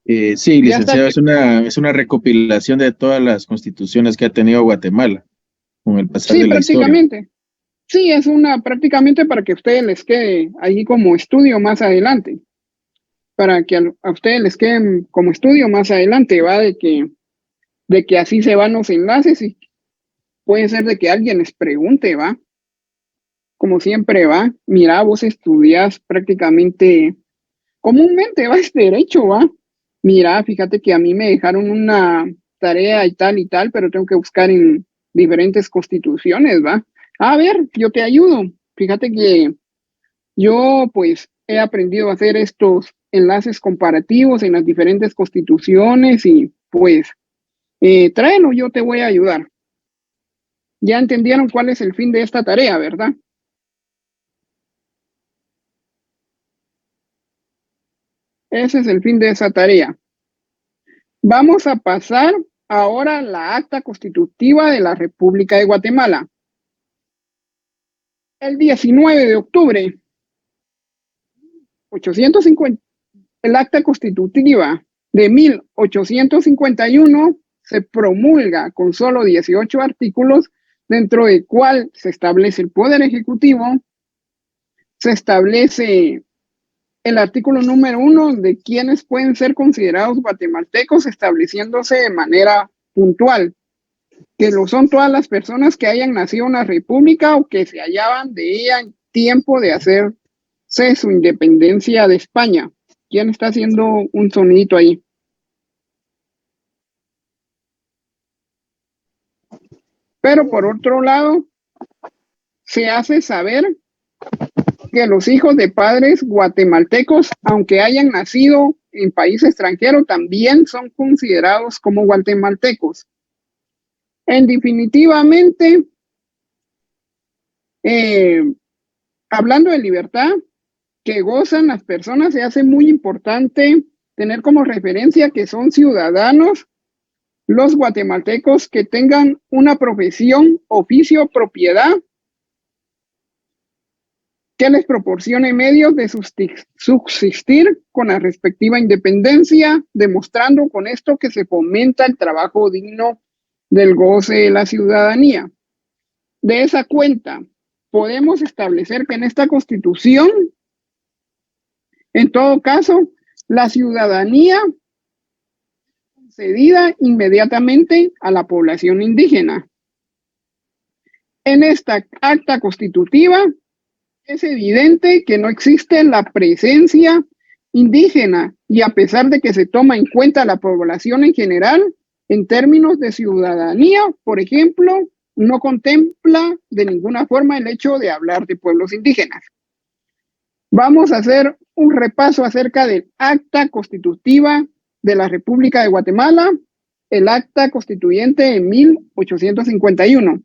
Sí, licenciado, es una recopilación de todas las constituciones que ha tenido Guatemala con el pasar de la prácticamente. historia. Sí, es prácticamente para que a ustedes les quede ahí como estudio más adelante. Para que a ustedes les quede como estudio más adelante, va de que así se van los enlaces y puede ser de que alguien les pregunte, va. Como siempre, va. Mira, vos estudias prácticamente, comúnmente va, es derecho, va. Mira, fíjate que a mí me dejaron una tarea y tal, pero tengo que buscar en diferentes constituciones, va. A ver, yo te ayudo. Fíjate que yo pues he aprendido a hacer estos enlaces comparativos en las diferentes constituciones y pues tráelo, yo te voy a ayudar. Ya entendieron cuál es el fin de esta tarea, ¿verdad? Ese es el fin de esa tarea. Vamos a pasar ahora a la acta constitutiva de la República de Guatemala. El 19 de octubre, 850, el acta constitutiva de 1851 se promulga con solo 18 artículos, dentro del cual se establece el Poder Ejecutivo, se establece el artículo número 1 de quienes pueden ser considerados guatemaltecos, estableciéndose de manera puntual. que lo son todas las personas que hayan nacido en la República o que se hallaban de ella en tiempo de hacerse su independencia de España. ¿Quién está haciendo un sonidito ahí? Pero por otro lado, se hace saber que los hijos de padres guatemaltecos, aunque hayan nacido en país extranjero, también son considerados como guatemaltecos. En definitivamente, hablando de libertad que gozan las personas, se hace muy importante tener como referencia que son ciudadanos los guatemaltecos que tengan una profesión, oficio, propiedad que les proporcione medios de subsistir con la respectiva independencia, demostrando con esto que se fomenta el trabajo digno del goce de la ciudadanía. De esa cuenta, podemos establecer que en esta Constitución, en todo caso, la ciudadanía concedida inmediatamente a la población indígena. En esta acta constitutiva es evidente que no existe la presencia indígena y a pesar de que se toma en cuenta la población en general, en términos de ciudadanía, por ejemplo, no contempla de ninguna forma el hecho de hablar de pueblos indígenas. Vamos a hacer un repaso acerca del acta constitutiva de la República de Guatemala, el acta constituyente de 1851.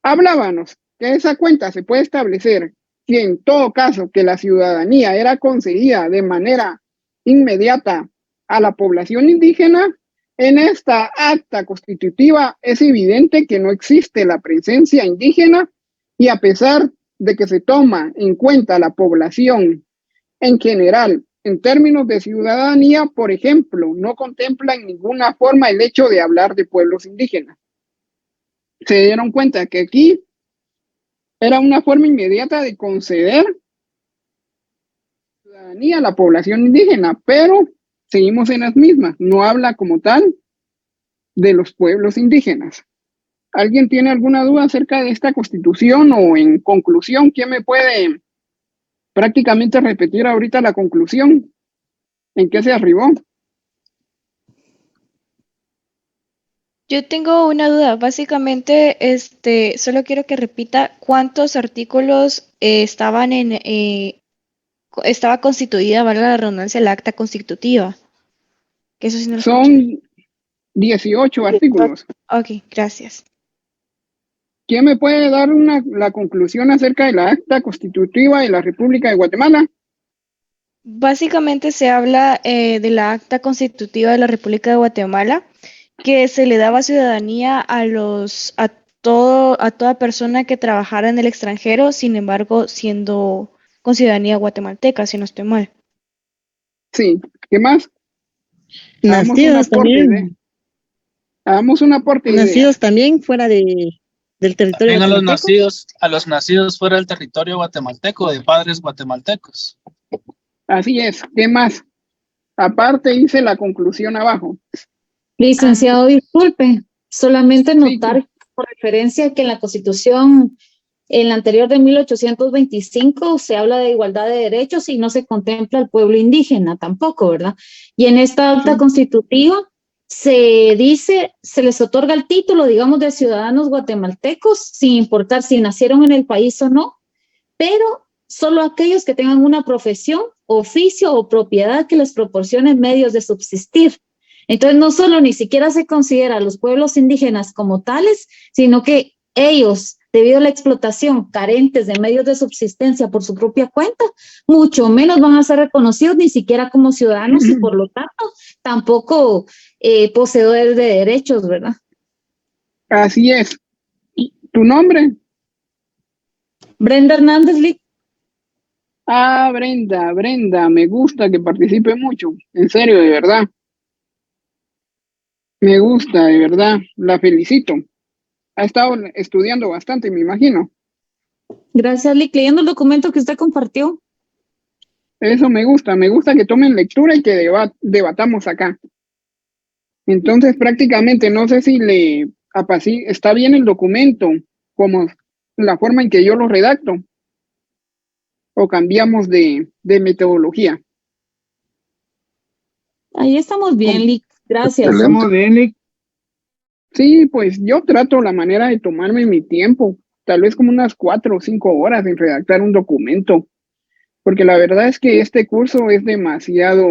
Hablábamos que esa cuenta se puede establecer que en todo caso que la ciudadanía era concedida de manera inmediata a la población indígena, en esta acta constitutiva es evidente que no existe la presencia indígena y a pesar de que se toma en cuenta la población en general en términos de ciudadanía, por ejemplo, no contempla en ninguna forma el hecho de hablar de pueblos indígenas. Se dieron cuenta que aquí era una forma inmediata de conceder ciudadanía a la población indígena, pero seguimos en las mismas. No habla como tal de los pueblos indígenas. ¿Alguien tiene alguna duda acerca de esta Constitución o en conclusión, quién me puede prácticamente repetir ahorita la conclusión? ¿En qué se arribó? Yo tengo una duda. Básicamente, solo quiero que repita cuántos artículos estaba constituida, valga la redundancia, la acta constitutiva. Que eso sí no lo escuché. Son 18 artículos. Ok, gracias. ¿Quién me puede dar la conclusión acerca de la acta constitutiva de la República de Guatemala? Básicamente se habla de la acta constitutiva de la República de Guatemala, que se le daba ciudadanía a toda persona que trabajara en el extranjero, sin embargo, siendo con ciudadanía guatemalteca, si no estoy mal. Sí, ¿qué más? Nacidos también. Hagamos un aporte. Nacidos también fuera del territorio También guatemalteco. a los nacidos fuera del territorio guatemalteco, de padres guatemaltecos. Así es, ¿qué más? Aparte hice la conclusión abajo. Licenciado, disculpe, solamente notar por referencia que en la Constitución, en la anterior de 1825, se habla de igualdad de derechos y no se contempla al pueblo indígena tampoco, ¿verdad? Y en esta acta constitutiva se dice, se les otorga el título, digamos, de ciudadanos guatemaltecos, sin importar si nacieron en el país o no, pero solo aquellos que tengan una profesión, oficio o propiedad que les proporcione medios de subsistir. Entonces, no solo ni siquiera se considera a los pueblos indígenas como tales, sino que ellos, debido a la explotación, carentes de medios de subsistencia por su propia cuenta, mucho menos van a ser reconocidos ni siquiera como ciudadanos y por lo tanto tampoco poseedores de derechos, ¿verdad? Así es. ¿Tu nombre? Brenda Hernández Lee. Ah, Brenda, me gusta que participe mucho, en serio, de verdad. Me gusta, de verdad, la felicito. Ha estado estudiando bastante, me imagino. Gracias, Lick. Leyendo el documento que usted compartió. Eso me gusta que tomen lectura y que debatamos acá. Entonces, prácticamente, no sé si le Así está bien el documento, como la forma en que yo lo redacto, o cambiamos de metodología. Ahí estamos bien, Lick. Gracias. Estamos bien, Lick. Sí, pues yo trato la manera de tomarme mi tiempo, tal vez como unas 4 o 5 horas en redactar un documento, porque la verdad es que este curso es demasiado,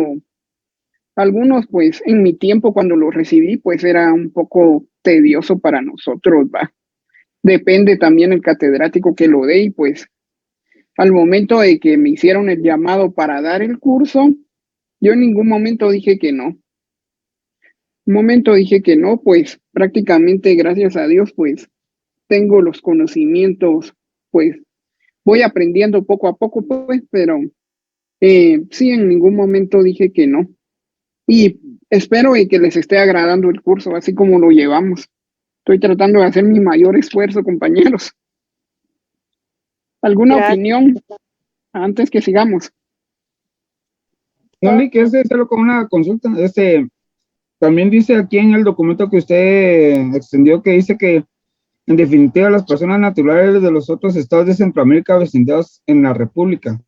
algunos pues en mi tiempo cuando lo recibí pues era un poco tedioso para nosotros, va. Depende también el catedrático que lo dé y pues al momento de que me hicieron el llamado para dar el curso, yo en ningún momento dije que no. Un momento dije que no, pues prácticamente gracias a Dios pues tengo los conocimientos, pues voy aprendiendo poco a poco pues, pero sí, en ningún momento dije que no. Y espero que les esté agradando el curso, así como lo llevamos. Estoy tratando de hacer mi mayor esfuerzo, compañeros. ¿Alguna opinión antes que sigamos? No, Lick, solo con una consulta. También dice aquí en el documento que usted extendió que dice que en definitiva las personas naturales de los otros estados de Centroamérica vecindados en la República.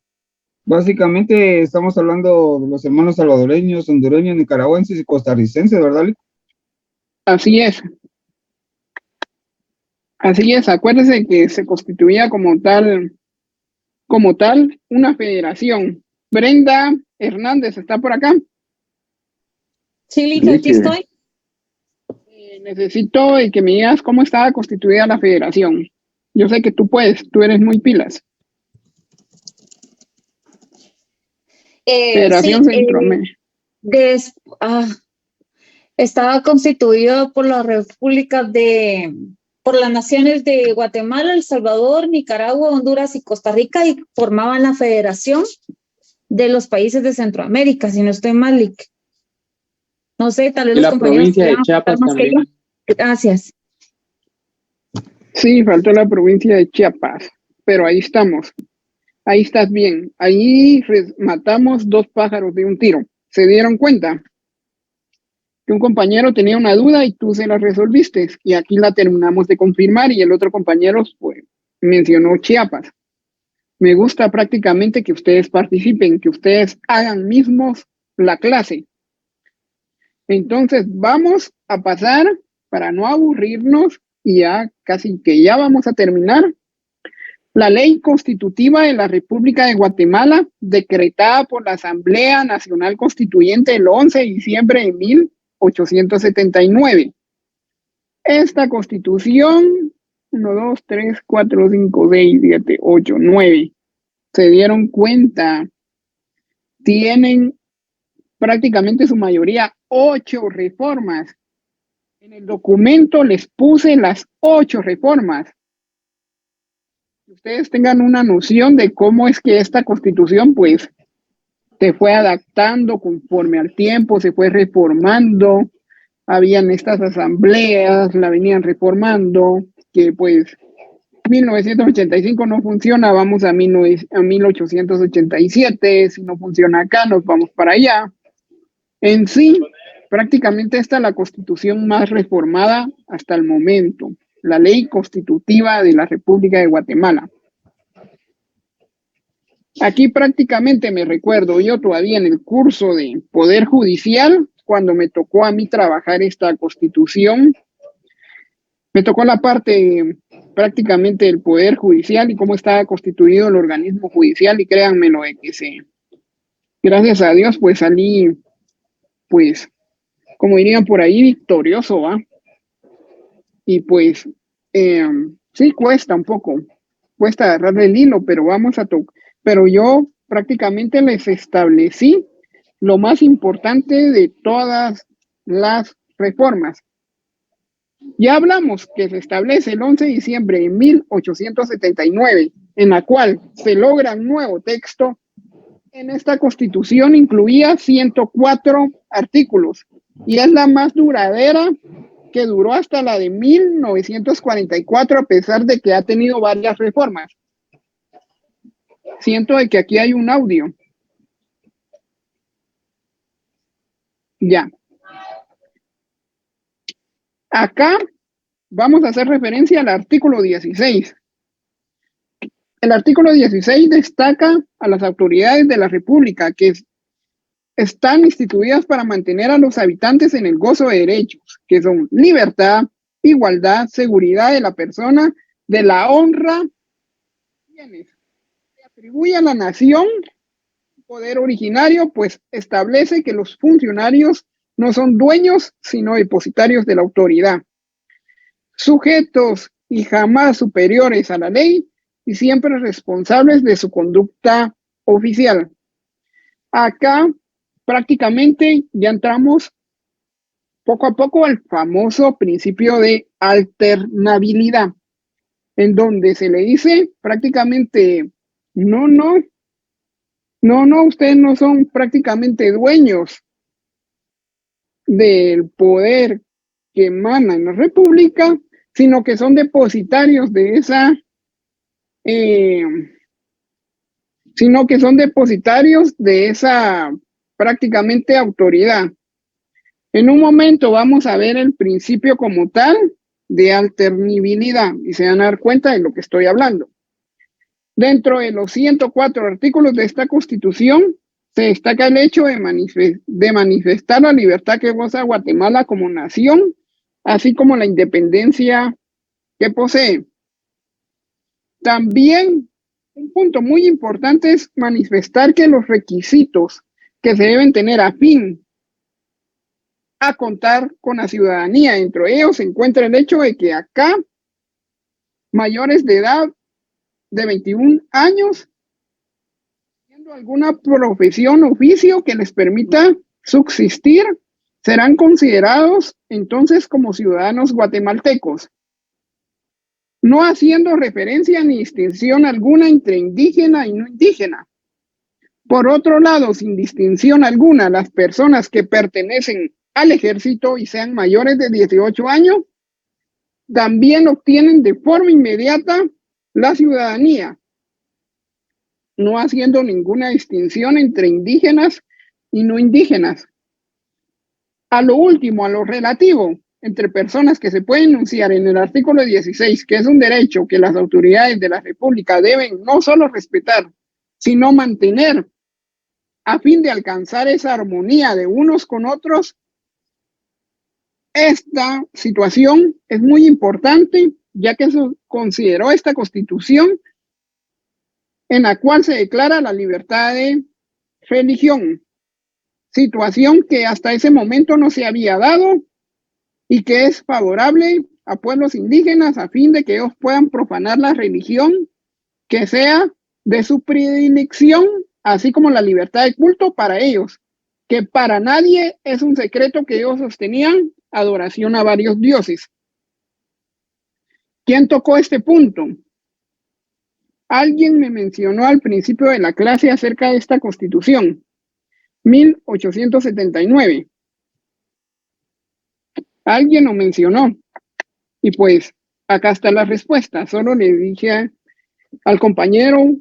Básicamente estamos hablando de los hermanos salvadoreños, hondureños, nicaragüenses y costarricenses, ¿verdad, Lick? Así es. Así es, acuérdese que se constituía como tal, una federación. Brenda Hernández, ¿está por acá? Sí, Lick, aquí estoy. Necesito que me digas cómo estaba constituida la federación. Yo sé que tú puedes, tú eres muy pilas. Federación Centroamérica. Estaba constituido por las repúblicas por las naciones de Guatemala, El Salvador, Nicaragua, Honduras y Costa Rica y formaban la Federación de los Países de Centroamérica, si no estoy mal, Lick. No sé, tal vez los compañeros provincia de Chiapas más que también. yo. Gracias. Sí, faltó la provincia de Chiapas, pero ahí estamos. Ahí estás bien. Ahí matamos 2 pájaros de un tiro. ¿Se dieron cuenta? Que un compañero tenía una duda y tú se la resolviste. Y aquí la terminamos de confirmar y el otro compañero pues, mencionó Chiapas. Me gusta prácticamente que ustedes participen, que ustedes hagan mismos la clase. Entonces vamos a pasar, para no aburrirnos, y ya casi que ya vamos a terminar, la ley constitutiva de la República de Guatemala, decretada por la Asamblea Nacional Constituyente el 11 de diciembre de 1879. Esta constitución, 1, 2, 3, 4, 5, 6, 7, 8, 9, se dieron cuenta, tienen prácticamente su mayoría 8 reformas. En el documento les puse las 8 reformas. Que ustedes tengan una noción de cómo es que esta constitución pues se fue adaptando conforme al tiempo, se fue reformando, habían estas asambleas, la venían reformando, que pues 1985 no funciona, vamos a 1887, si no funciona acá, nos vamos para allá. En sí, prácticamente esta es la constitución más reformada hasta el momento, la ley constitutiva de la República de Guatemala. Aquí prácticamente me recuerdo yo todavía en el curso de Poder Judicial, cuando me tocó a mí trabajar esta constitución, me tocó la parte prácticamente del Poder Judicial y cómo estaba constituido el organismo judicial y créanmelo de que gracias a Dios pues salí, pues, como dirían por ahí, victorioso, ¿va? Y pues, sí cuesta un poco, cuesta agarrarle el hilo, pero pero yo prácticamente les establecí lo más importante de todas las reformas. Ya hablamos que se establece el 11 de diciembre de 1879, en la cual se logra un nuevo texto. En esta constitución incluía 104 artículos y es la más duradera, que duró hasta la de 1944, a pesar de que ha tenido varias reformas. Siento de que aquí hay un audio. Ya. Acá vamos a hacer referencia al artículo 16. El artículo 16 destaca a las autoridades de la República que están instituidas para mantener a los habitantes en el gozo de derechos, que son libertad, igualdad, seguridad de la persona, de la honra, bienes. Se atribuye a la nación poder originario, pues establece que los funcionarios no son dueños, sino depositarios de la autoridad, sujetos y jamás superiores a la ley y siempre responsables de su conducta oficial. Acá prácticamente ya entramos poco a poco al famoso principio de alternabilidad, en donde se le dice prácticamente, no, ustedes no son prácticamente dueños del poder que emana en la República, sino que son depositarios de esa, prácticamente autoridad. En un momento vamos a ver el principio como tal de alternabilidad y se van a dar cuenta de lo que estoy hablando. Dentro de los 104 artículos de esta Constitución se destaca el hecho de manifestar la libertad que goza Guatemala como nación, así como la independencia que posee. También un punto muy importante es manifestar que los requisitos que se deben tener a fin a contar con la ciudadanía, dentro de ellos se encuentra el hecho de que acá mayores de edad de 21 años, teniendo alguna profesión o oficio que les permita subsistir, serán considerados entonces como ciudadanos guatemaltecos, no haciendo referencia ni distinción alguna entre indígena y no indígena. Por otro lado, sin distinción alguna, las personas que pertenecen al ejército y sean mayores de 18 años, también obtienen de forma inmediata la ciudadanía, no haciendo ninguna distinción entre indígenas y no indígenas. A lo último, a lo relativo, entre personas que se pueden enunciar en el artículo 16, que es un derecho que las autoridades de la República deben no solo respetar, sino mantener a fin de alcanzar esa armonía de unos con otros. Esta situación es muy importante, ya que se consideró esta Constitución en la cual se declara la libertad de religión, situación que hasta ese momento no se había dado y que es favorable a pueblos indígenas a fin de que ellos puedan profanar la religión que sea de su predilección, así como la libertad de culto para ellos, que para nadie es un secreto que ellos sostenían adoración a varios dioses. ¿Quién tocó este punto? Alguien me mencionó al principio de la clase acerca de esta Constitución, 1879. Alguien lo mencionó y pues acá está la respuesta. Solo le dije al compañero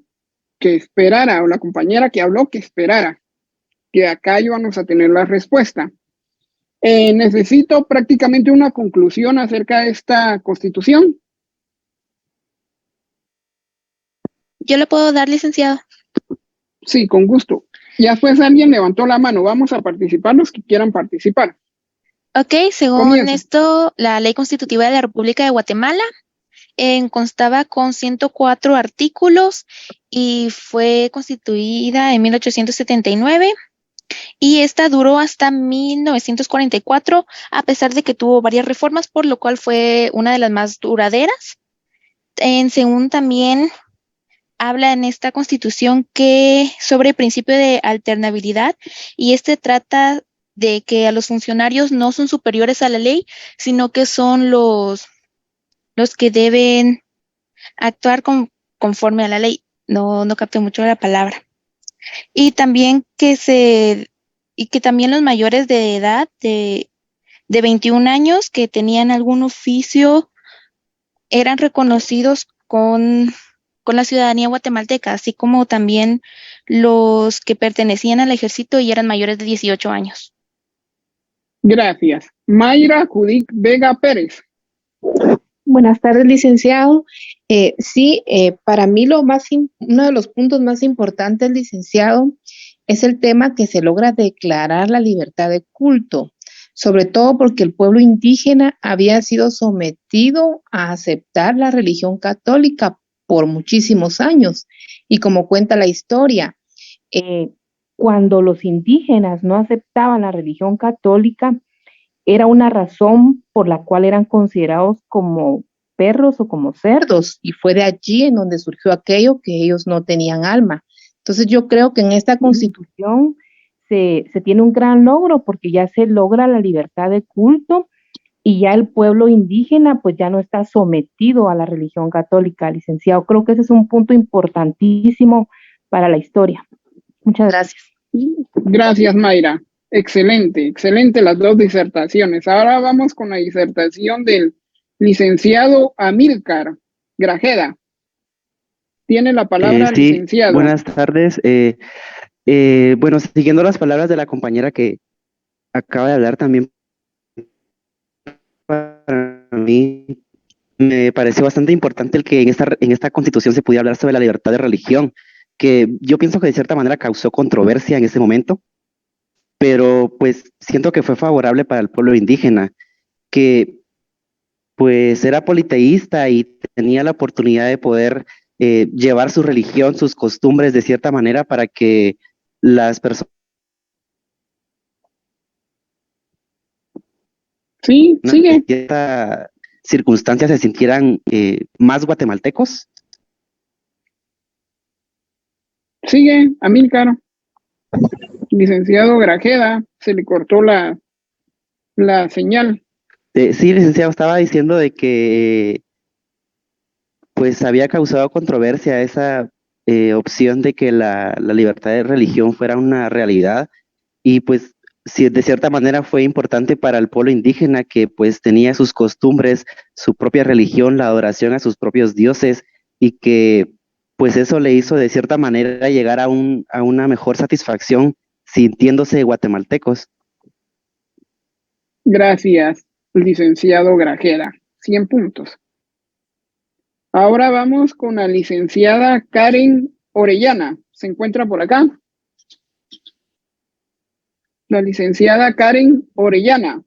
que esperara, o la compañera que habló que esperara, que acá íbamos a tener la respuesta. Necesito prácticamente una conclusión acerca de esta Constitución. Yo le puedo dar, licenciado. Sí, con gusto. Ya después alguien levantó la mano. Vamos a participar los que quieran participar. Ok, según esto, la Ley Constitutiva de la República de Guatemala constaba con 104 artículos y fue constituida en 1879. Y esta duró hasta 1944, a pesar de que tuvo varias reformas, por lo cual fue una de las más duraderas. Según también habla en esta Constitución que sobre el principio de alternabilidad, y trata de que a los funcionarios no son superiores a la ley, sino que son los que deben actuar conforme a la ley. No capté mucho la palabra. Y también que también los mayores de edad de 21 años que tenían algún oficio eran reconocidos con la ciudadanía guatemalteca, así como también los que pertenecían al ejército y eran mayores de 18 años. Gracias. Mayra Judic Vega Pérez. Buenas tardes, licenciado. Sí, para mí uno de los puntos más importantes, licenciado, es el tema que se logra declarar la libertad de culto, sobre todo porque el pueblo indígena había sido sometido a aceptar la religión católica por muchísimos años. Y como cuenta la historia, cuando los indígenas no aceptaban la religión católica, era una razón por la cual eran considerados como perros o como cerdos, y fue de allí en donde surgió aquello que ellos no tenían alma. Entonces yo creo que en esta constitución se tiene un gran logro porque ya se logra la libertad de culto y ya el pueblo indígena pues ya no está sometido a la religión católica, licenciado. Creo que ese es un punto importantísimo para la historia. Muchas gracias. Gracias, Mayra. Excelente, excelente las dos disertaciones. Ahora vamos con la disertación del licenciado Amílcar Grajeda. Tiene la palabra, Sí, licenciado. buenas tardes. Bueno, siguiendo las palabras de la compañera que acaba de hablar también, para mí me pareció bastante importante el que en esta constitución se pudiera hablar sobre la libertad de religión, que yo pienso que de cierta manera causó controversia en ese momento, pero pues siento que fue favorable para el pueblo indígena, que pues era politeísta y tenía la oportunidad de poder llevar su religión, sus costumbres de cierta manera para que las personas Sí, sigue. en ciertas circunstancias se sintieran más guatemaltecos. Sigue, Amílcar. Licenciado Grajeda, se le cortó la señal. Sí, licenciado, estaba diciendo de que pues había causado controversia esa opción de que la libertad de religión fuera una realidad y pues sí, de cierta manera fue importante para el pueblo indígena que pues tenía sus costumbres, su propia religión, la adoración a sus propios dioses y que pues eso le hizo de cierta manera llegar a una mejor satisfacción sintiéndose guatemaltecos. Gracias, licenciado Grajeda. 100 puntos. Ahora vamos con la licenciada Karen Orellana. ¿Se encuentra por acá? La licenciada Karen Orellana.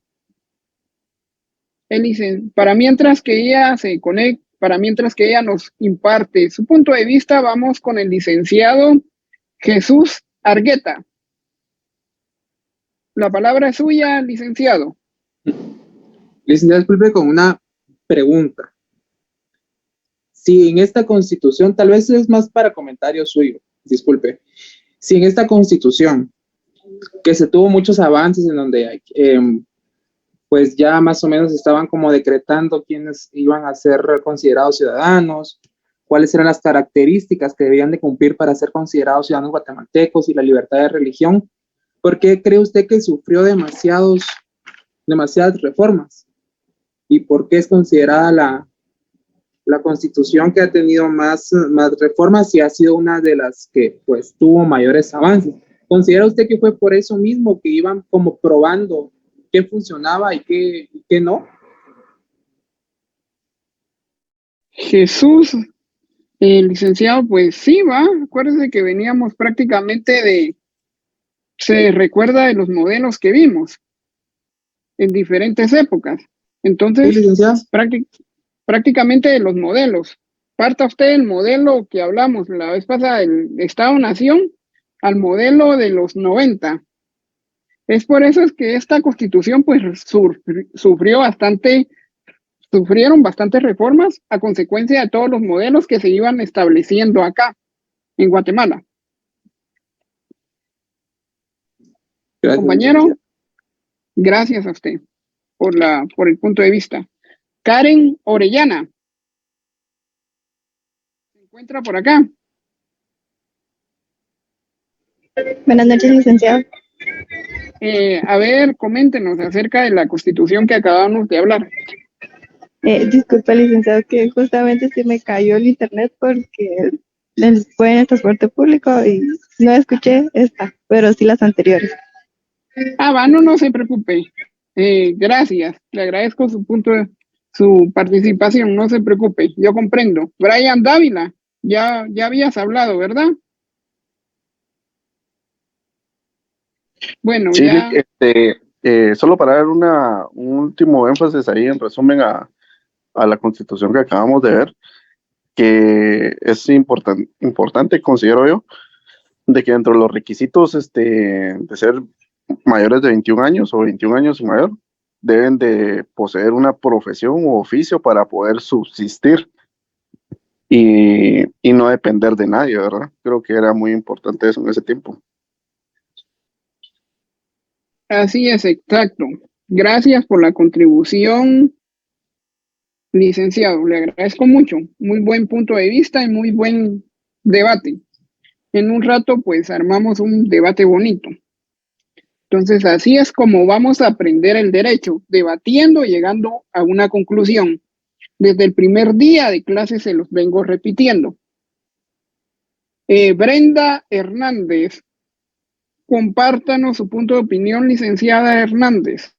Para mientras que ella se conecta, para mientras que ella nos imparte su punto de vista, vamos con el licenciado Jesús Argueta. La palabra es suya, licenciado. Licenciado, disculpe con una pregunta. Si en esta constitución, tal vez es más para comentario suyo, disculpe. Si en esta constitución, que se tuvo muchos avances en donde pues ya más o menos estaban como decretando quiénes iban a ser considerados ciudadanos, cuáles eran las características que debían de cumplir para ser considerados ciudadanos guatemaltecos y la libertad de religión, ¿por qué cree usted que sufrió demasiadas reformas? ¿Y por qué es considerada la constitución que ha tenido más reformas y ha sido una de las que pues tuvo mayores avances? ¿Considera usted que fue por eso mismo que iban como probando qué funcionaba y qué no? Jesús, licenciado, pues sí, acuérdese que veníamos prácticamente se recuerda de los modelos que vimos en diferentes épocas. Entonces, prácticamente de los modelos. Parta usted del modelo que hablamos la vez pasada, el Estado-Nación, al modelo de los 90. Es por eso es que esta constitución pues sufrieron bastantes reformas a consecuencia de todos los modelos que se iban estableciendo acá en Guatemala. Gracias, compañero. Gracias a usted por el punto de vista. Karen Orellana. ¿Se encuentra por acá? Buenas noches, licenciado. A ver, coméntenos acerca de la constitución que acabamos de hablar. Disculpe, licenciado, que justamente se me cayó el internet porque fue en el transporte público y no escuché esta, pero sí las anteriores. No se preocupe. Gracias, le agradezco su punto su participación, no se preocupe, yo comprendo. Brian Dávila, ya habías hablado, ¿verdad? Bueno, Sí, ya. solo para dar un último énfasis ahí en resumen a la constitución que acabamos de ver, que es importante, considero yo, de que dentro de los requisitos de ser mayores de 21 años o 21 años y mayor, deben de poseer una profesión u oficio para poder subsistir y no depender de nadie, ¿verdad? Creo que era muy importante eso en ese tiempo. Así es, exacto. Gracias por la contribución, licenciado. Le agradezco mucho. Muy buen punto de vista y muy buen debate. En un rato, pues, armamos un debate bonito. Entonces, así es como vamos a aprender el derecho, debatiendo y llegando a una conclusión. Desde el primer día de clase se los vengo repitiendo. Brenda Hernández, compártanos su punto de opinión, licenciada Hernández.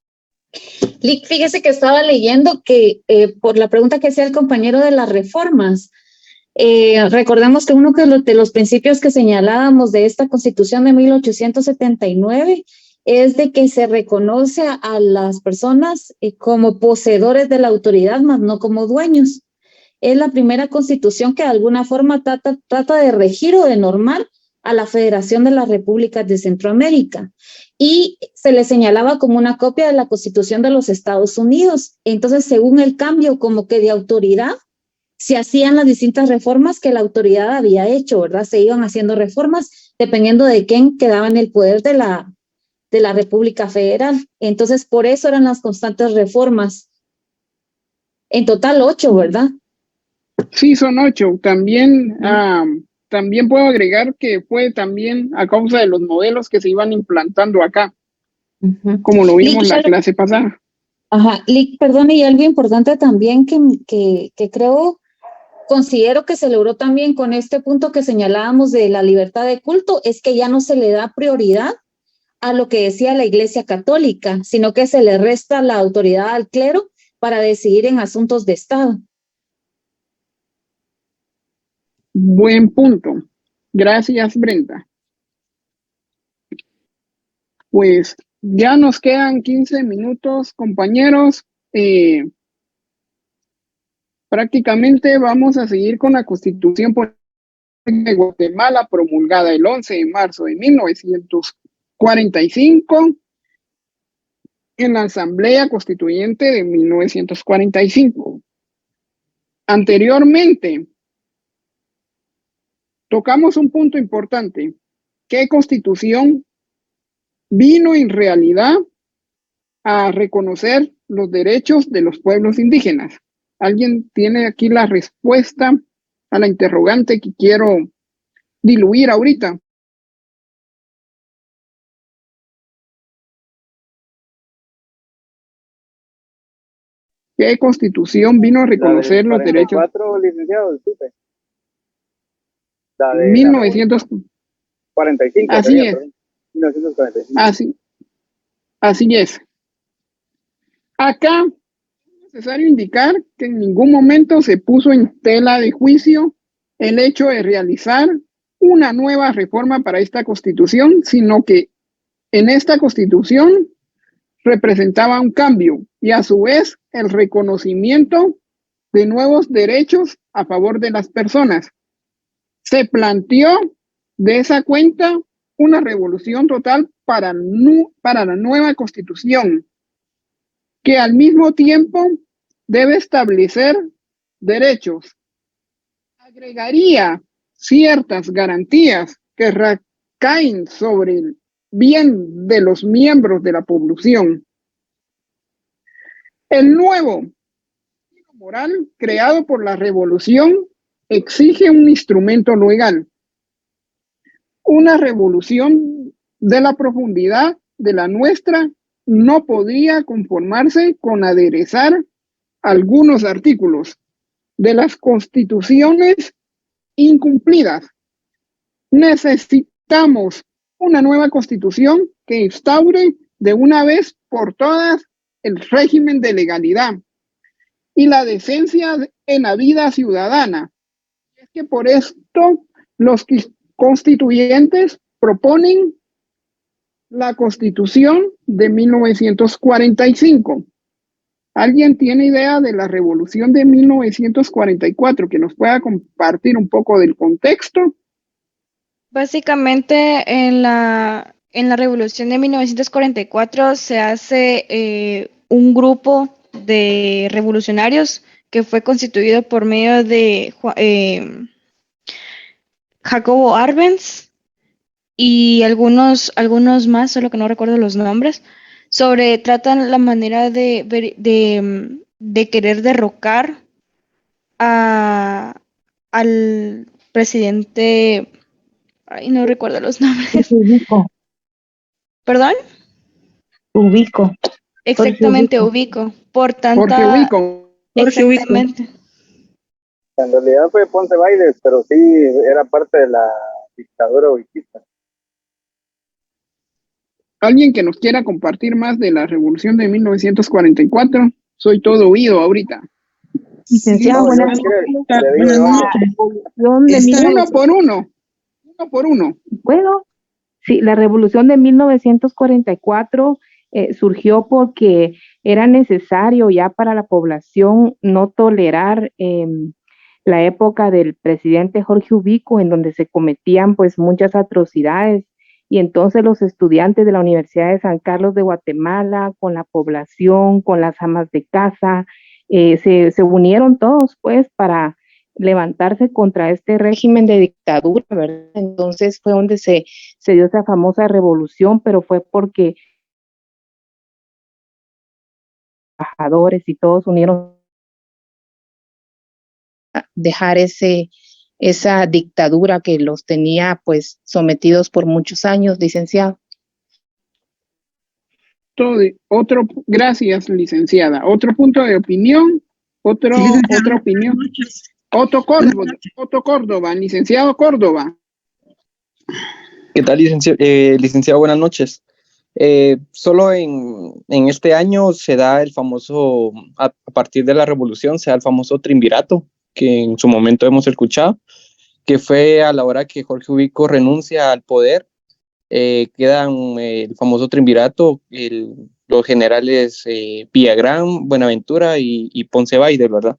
Lick, fíjese que estaba leyendo que por la pregunta que hacía el compañero de las reformas, recordemos que uno de los principios que señalábamos de esta Constitución de 1879 es de que se reconoce a las personas como poseedores de la autoridad, más no como dueños. Es la primera Constitución que de alguna forma trata de regir o de normar a la Federación de las Repúblicas de Centroamérica. Y se le señalaba como una copia de la Constitución de los Estados Unidos. Entonces, según el cambio como que de autoridad, se hacían las distintas reformas que la autoridad había hecho, ¿verdad? Se iban haciendo reformas dependiendo de quién quedaba en el poder de la República Federal. Entonces, por eso eran las constantes reformas. En total 8, ¿verdad? Sí, son 8. También puedo agregar que fue también a causa de los modelos que se iban implantando acá, como lo vimos en la clase pasada. Ajá, Lick, perdón, y algo importante también que considero que se logró también con este punto que señalábamos de la libertad de culto, es que ya no se le da prioridad a lo que decía la Iglesia Católica, sino que se le resta la autoridad al clero para decidir en asuntos de Estado. Buen punto. Gracias, Brenda. Pues ya nos quedan 15 minutos, compañeros. Prácticamente vamos a seguir con la Constitución de Guatemala, promulgada el 11 de marzo de 1945 en la Asamblea Constituyente de 1945. Anteriormente, tocamos un punto importante. ¿Qué Constitución vino en realidad a reconocer los derechos de los pueblos indígenas? ¿Alguien tiene aquí la respuesta a la interrogante que quiero diluir ahorita? ¿Qué Constitución vino a reconocer los derechos? 44, licenciado, disculpe. 1945. Así es. 1945. Así es. Acá es necesario indicar que en ningún momento se puso en tela de juicio el hecho de realizar una nueva reforma para esta Constitución, sino que en esta Constitución representaba un cambio y a su vez el reconocimiento de nuevos derechos a favor de las personas. Se planteó de esa cuenta una revolución total para la nueva Constitución, que al mismo tiempo debe establecer derechos. Agregaría ciertas garantías que recaen sobre el bien de los miembros de la población. El nuevo moral creado por la revolución exige un instrumento legal. Una revolución de la profundidad de la nuestra no podría conformarse con aderezar algunos artículos de las constituciones incumplidas. Necesitamos una nueva constitución que instaure de una vez por todas el régimen de legalidad, y la decencia en la vida ciudadana. Es que por esto los constituyentes proponen la Constitución de 1945. ¿Alguien tiene idea de la Revolución de 1944 que nos pueda compartir un poco del contexto? Básicamente, en la Revolución de 1944 se hace un grupo de revolucionarios que fue constituido por medio de Jacobo Arbenz y algunos más, solo que no recuerdo los nombres, tratan la manera de querer derrocar al presidente. Ay, no recuerdo los nombres. Ubico. ¿Perdón? Ubico. Exactamente, Ubico. Por tanta... Jorge Ubico. Exactamente. En realidad fue Ponce Baides, pero sí era parte de la dictadura ubiquista. ¿Alguien que nos quiera compartir más de la Revolución de 1944? Soy todo oído ahorita. Licenciado, buenas noches. Uno por uno. Bueno, sí, la Revolución de 1944 surgió porque era necesario ya para la población no tolerar la época del presidente Jorge Ubico, en donde se cometían pues muchas atrocidades, y entonces los estudiantes de la Universidad de San Carlos de Guatemala, con la población, con las amas de casa, se unieron todos pues para levantarse contra este régimen de dictadura, ¿verdad? Entonces fue donde se dio esa famosa revolución, pero fue porque trabajadores y todos unieron a dejar esa dictadura que los tenía pues sometidos por muchos años, licenciado. Gracias, licenciada. Otro punto de opinión, otra opinión. Otto Córdoba, licenciado Córdoba. ¿Qué tal, licenciado? Buenas noches. Solo en este año se da el famoso, a partir de la revolución, se da el famoso triunvirato, que en su momento hemos escuchado, que fue a la hora que Jorge Ubico renuncia al poder, quedan el famoso triunvirato, los generales Villagrán, Buenaventura y Ponce Baides, ¿verdad?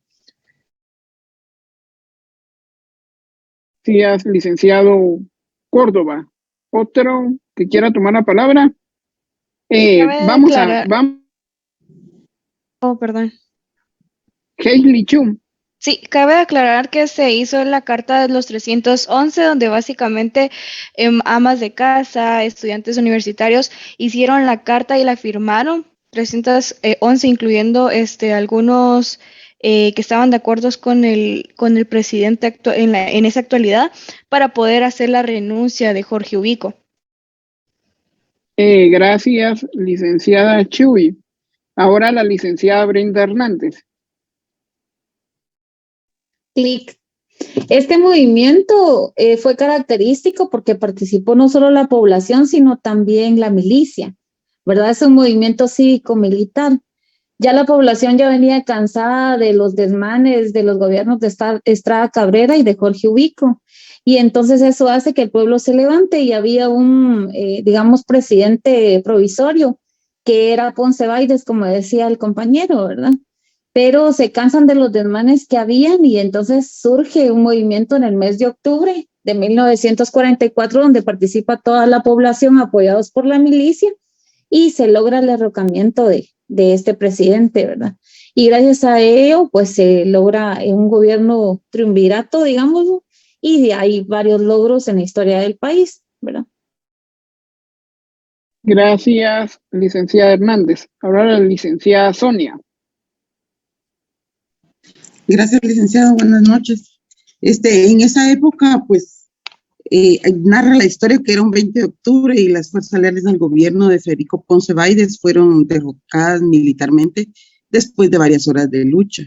Sí, licenciado Córdoba. ¿Otro que quiera tomar la palabra? Perdón. Hailey Chum. Sí, cabe aclarar que se hizo la Carta de los 311, donde básicamente amas de casa, estudiantes universitarios hicieron la carta y la firmaron, 311, incluyendo algunos que estaban de acuerdo con el presidente en esa actualidad, para poder hacer la renuncia de Jorge Ubico. Gracias, licenciada Chuy. Ahora la licenciada Brenda Hernández. Clic. Este movimiento fue característico porque participó no solo la población, sino también la milicia, ¿verdad? Es un movimiento cívico-militar. Ya la población ya venía cansada de los desmanes de los gobiernos de Estrada Cabrera y de Jorge Ubico, y entonces eso hace que el pueblo se levante, y había un, presidente provisorio, que era Ponce Baides, como decía el compañero, ¿verdad? Pero se cansan de los desmanes que habían, y entonces surge un movimiento en el mes de octubre de 1944, donde participa toda la población apoyados por la milicia, y se logra el derrocamiento de este presidente, ¿verdad? Y gracias a ello, pues se logra un gobierno triunvirato, digámoslo, y hay varios logros en la historia del país, ¿verdad? Gracias, licenciada Hernández. Ahora la licenciada Sonia. Gracias, licenciado. Buenas noches. En esa época, pues, narra la historia que era un 20 de octubre y las fuerzas leales del gobierno de Federico Ponce Baides fueron derrocadas militarmente después de varias horas de lucha.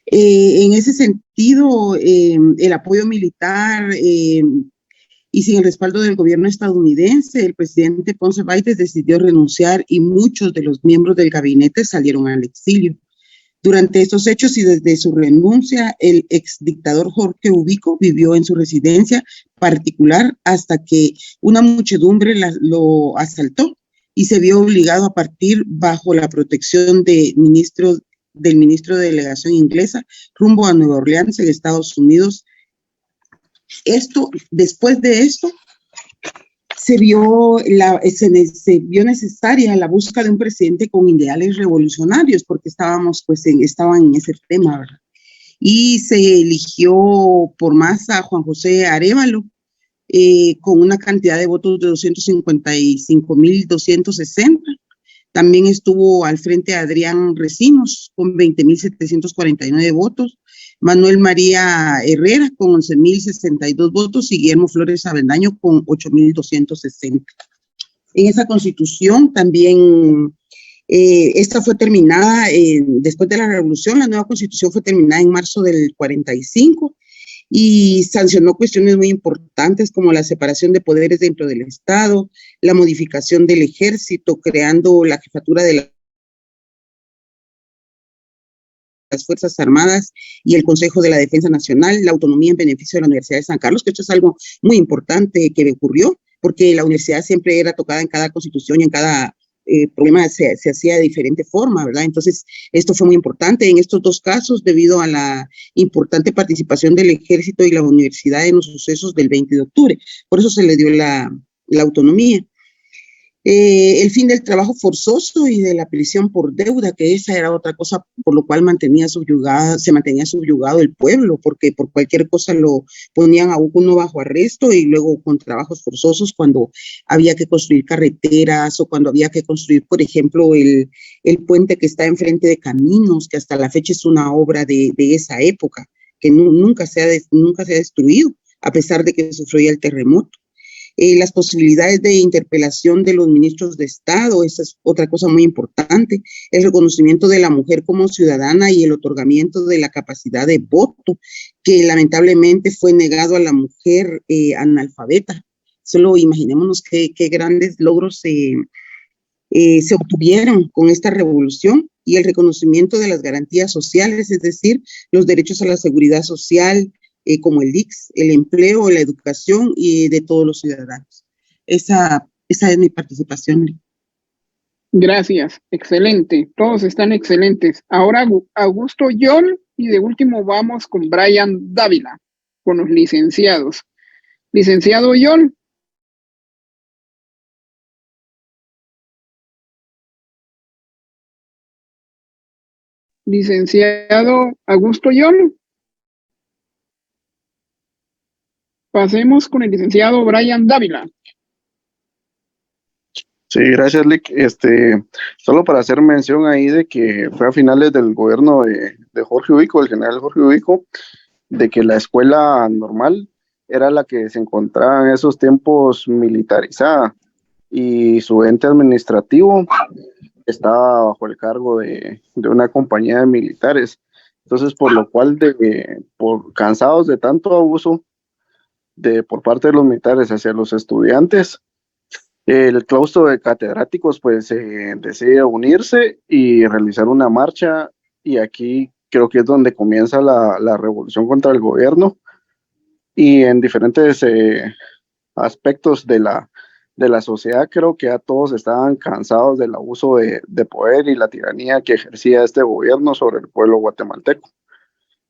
En ese sentido, el apoyo militar y sin el respaldo del gobierno estadounidense, el presidente Ponce Baides decidió renunciar y muchos de los miembros del gabinete salieron al exilio. Durante estos hechos y desde su renuncia, el exdictador Jorge Ubico vivió en su residencia particular hasta que una muchedumbre lo asaltó y se vio obligado a partir bajo la protección del ministro de delegación inglesa rumbo a Nueva Orleans en Estados Unidos. Después de esto, se vio necesaria la búsqueda de un presidente con ideales revolucionarios, porque estaban en ese tema, ¿verdad? Y se eligió por más a Juan José Arévalo, con una cantidad de votos de 255.260. También estuvo al frente Adrián Recinos con 20.749 votos, Manuel María Herrera con 11.062 votos y Guillermo Flores Avendaño con 8.260. En esa constitución también, esta fue terminada después de la revolución. La nueva constitución fue terminada en marzo del 45 y sancionó cuestiones muy importantes como la separación de poderes dentro del Estado, la modificación del ejército, creando la jefatura de las Fuerzas Armadas y el Consejo de la Defensa Nacional, la autonomía en beneficio de la Universidad de San Carlos, que esto es algo muy importante que ocurrió, porque la universidad siempre era tocada en cada constitución y en cada problema se hacía de diferente forma, ¿verdad? Entonces, esto fue muy importante en estos dos casos debido a la importante participación del ejército y la universidad en los sucesos del 20 de octubre. Por eso se le dio la autonomía. El fin del trabajo forzoso y de la prisión por deuda, que esa era otra cosa por lo cual se mantenía subyugado el pueblo, porque por cualquier cosa lo ponían a uno bajo arresto y luego con trabajos forzosos cuando había que construir carreteras o cuando había que construir, por ejemplo, el puente que está enfrente de Caminos, que hasta la fecha es una obra de esa época, que nunca se ha destruido, a pesar de que sufrió el terremoto. Las posibilidades de interpelación de los ministros de Estado, esa es otra cosa muy importante, el reconocimiento de la mujer como ciudadana y el otorgamiento de la capacidad de voto, que lamentablemente fue negado a la mujer analfabeta. Solo imaginémonos qué grandes logros se obtuvieron con esta revolución, y el reconocimiento de las garantías sociales, es decir, los derechos a la seguridad social, como el ICS, el empleo, la educación y de todos los ciudadanos. Esa es mi participación. Gracias, excelente, todos están excelentes. Ahora Augusto Yol y de último vamos con Brian Dávila, con los licenciados. Licenciado Yol. Licenciado Augusto Yol. Pasemos con el licenciado Brian Dávila. Sí, gracias, Lick. Solo para hacer mención ahí de que fue a finales del gobierno de Jorge Ubico, el general Jorge Ubico, de que la escuela normal era la que se encontraba en esos tiempos militarizada y su ente administrativo estaba bajo el cargo de una compañía de militares. Entonces, por lo cual, cansados de tanto abuso por parte de los militares hacia los estudiantes, el claustro de catedráticos pues decide unirse y realizar una marcha, y aquí creo que es donde comienza la revolución contra el gobierno, y en diferentes aspectos de la sociedad creo que ya todos estaban cansados del abuso de poder y la tiranía que ejercía este gobierno sobre el pueblo guatemalteco.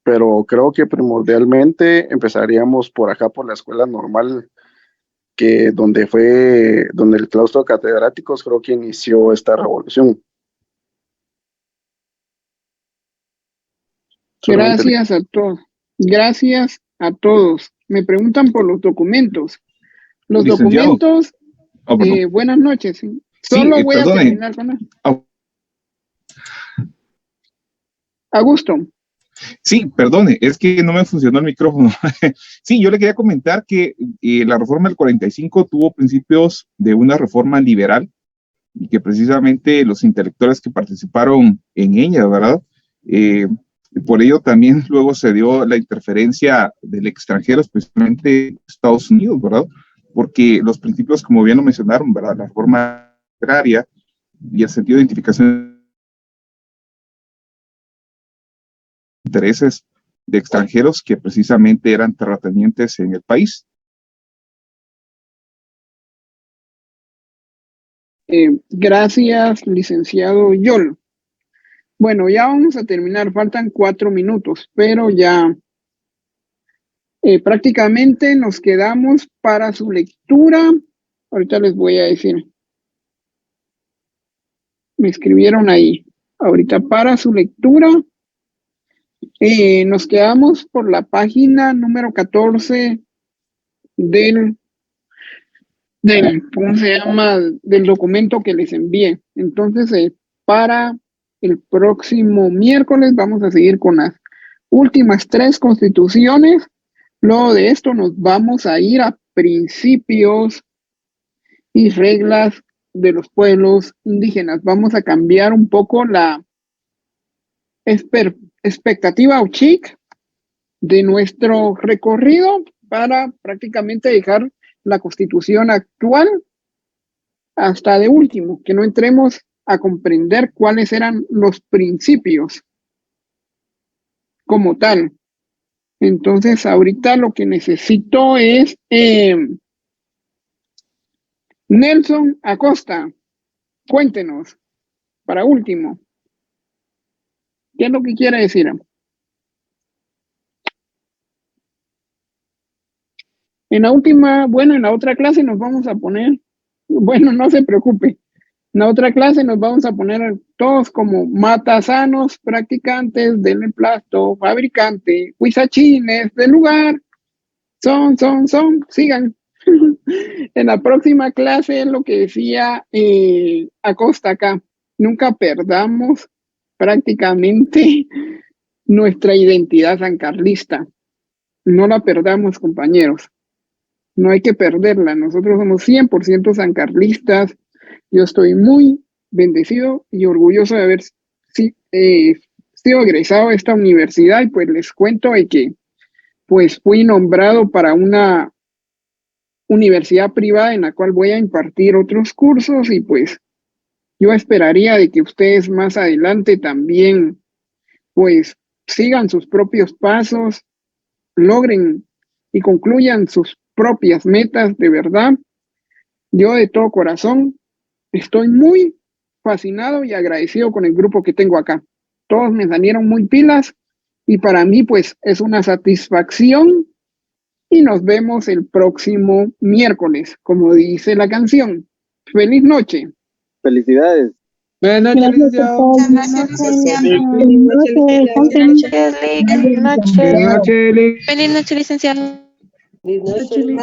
Pero creo que primordialmente empezaríamos por acá, por la escuela normal, donde el claustro de catedráticos creo que inició esta revolución. Gracias a todos. Gracias a todos. Me preguntan por los documentos. Los licenciado. Documentos, buenas noches. Solo voy a terminar con eso. Augusto. Sí, perdone, es que no me funcionó el micrófono. Sí, yo le quería comentar que la reforma del 45 tuvo principios de una reforma liberal y que precisamente los intelectuales que participaron en ella, ¿verdad? Por ello también luego se dio la interferencia del extranjero, especialmente Estados Unidos, ¿verdad? Porque los principios, como bien lo mencionaron, ¿verdad? La reforma agraria y el sentido de identificación intereses de extranjeros que precisamente eran terratenientes en el país. Gracias, licenciado Yol. Bueno, ya vamos a terminar, faltan 4 minutos, pero ya prácticamente nos quedamos para su lectura. Ahorita les voy a decir. Me escribieron ahí. Ahorita para su lectura. Nos quedamos por la página número 14 del ¿cómo se llama? Del documento que les envié. Entonces, para el próximo miércoles vamos a seguir con las últimas 3 constituciones. Luego de esto nos vamos a ir a principios y reglas de los pueblos indígenas. Vamos a cambiar un poco la expectativa o chic de nuestro recorrido para prácticamente dejar la constitución actual hasta de último, que no entremos a comprender cuáles eran los principios como tal. Entonces, ahorita lo que necesito es Nelson Acosta, cuéntenos, para último, ¿qué es lo que quiere decir? En la otra clase nos vamos a poner, bueno, no se preocupe, en la otra clase nos vamos a poner todos como matasanos, practicantes del emplasto, fabricante, huizachines del lugar, son, sigan. En la próxima clase es lo que decía Acosta acá, nunca perdamos prácticamente nuestra identidad sancarlista, no la perdamos, compañeros. No hay que perderla. Nosotros somos 100% sancarlistas. Yo estoy muy bendecido y orgulloso de haber sido egresado de esta universidad, y pues les cuento de que pues fui nombrado para una universidad privada en la cual voy a impartir otros cursos, y pues yo esperaría de que ustedes más adelante también pues sigan sus propios pasos, logren y concluyan sus propias metas de verdad. Yo de todo corazón estoy muy fascinado y agradecido con el grupo que tengo acá. Todos me salieron muy pilas y para mí pues es una satisfacción, y nos vemos el próximo miércoles, como dice la canción. Feliz noche. Felicidades. Buenas noches, licenciado. Feliz noche, licenciado. Feliz noche.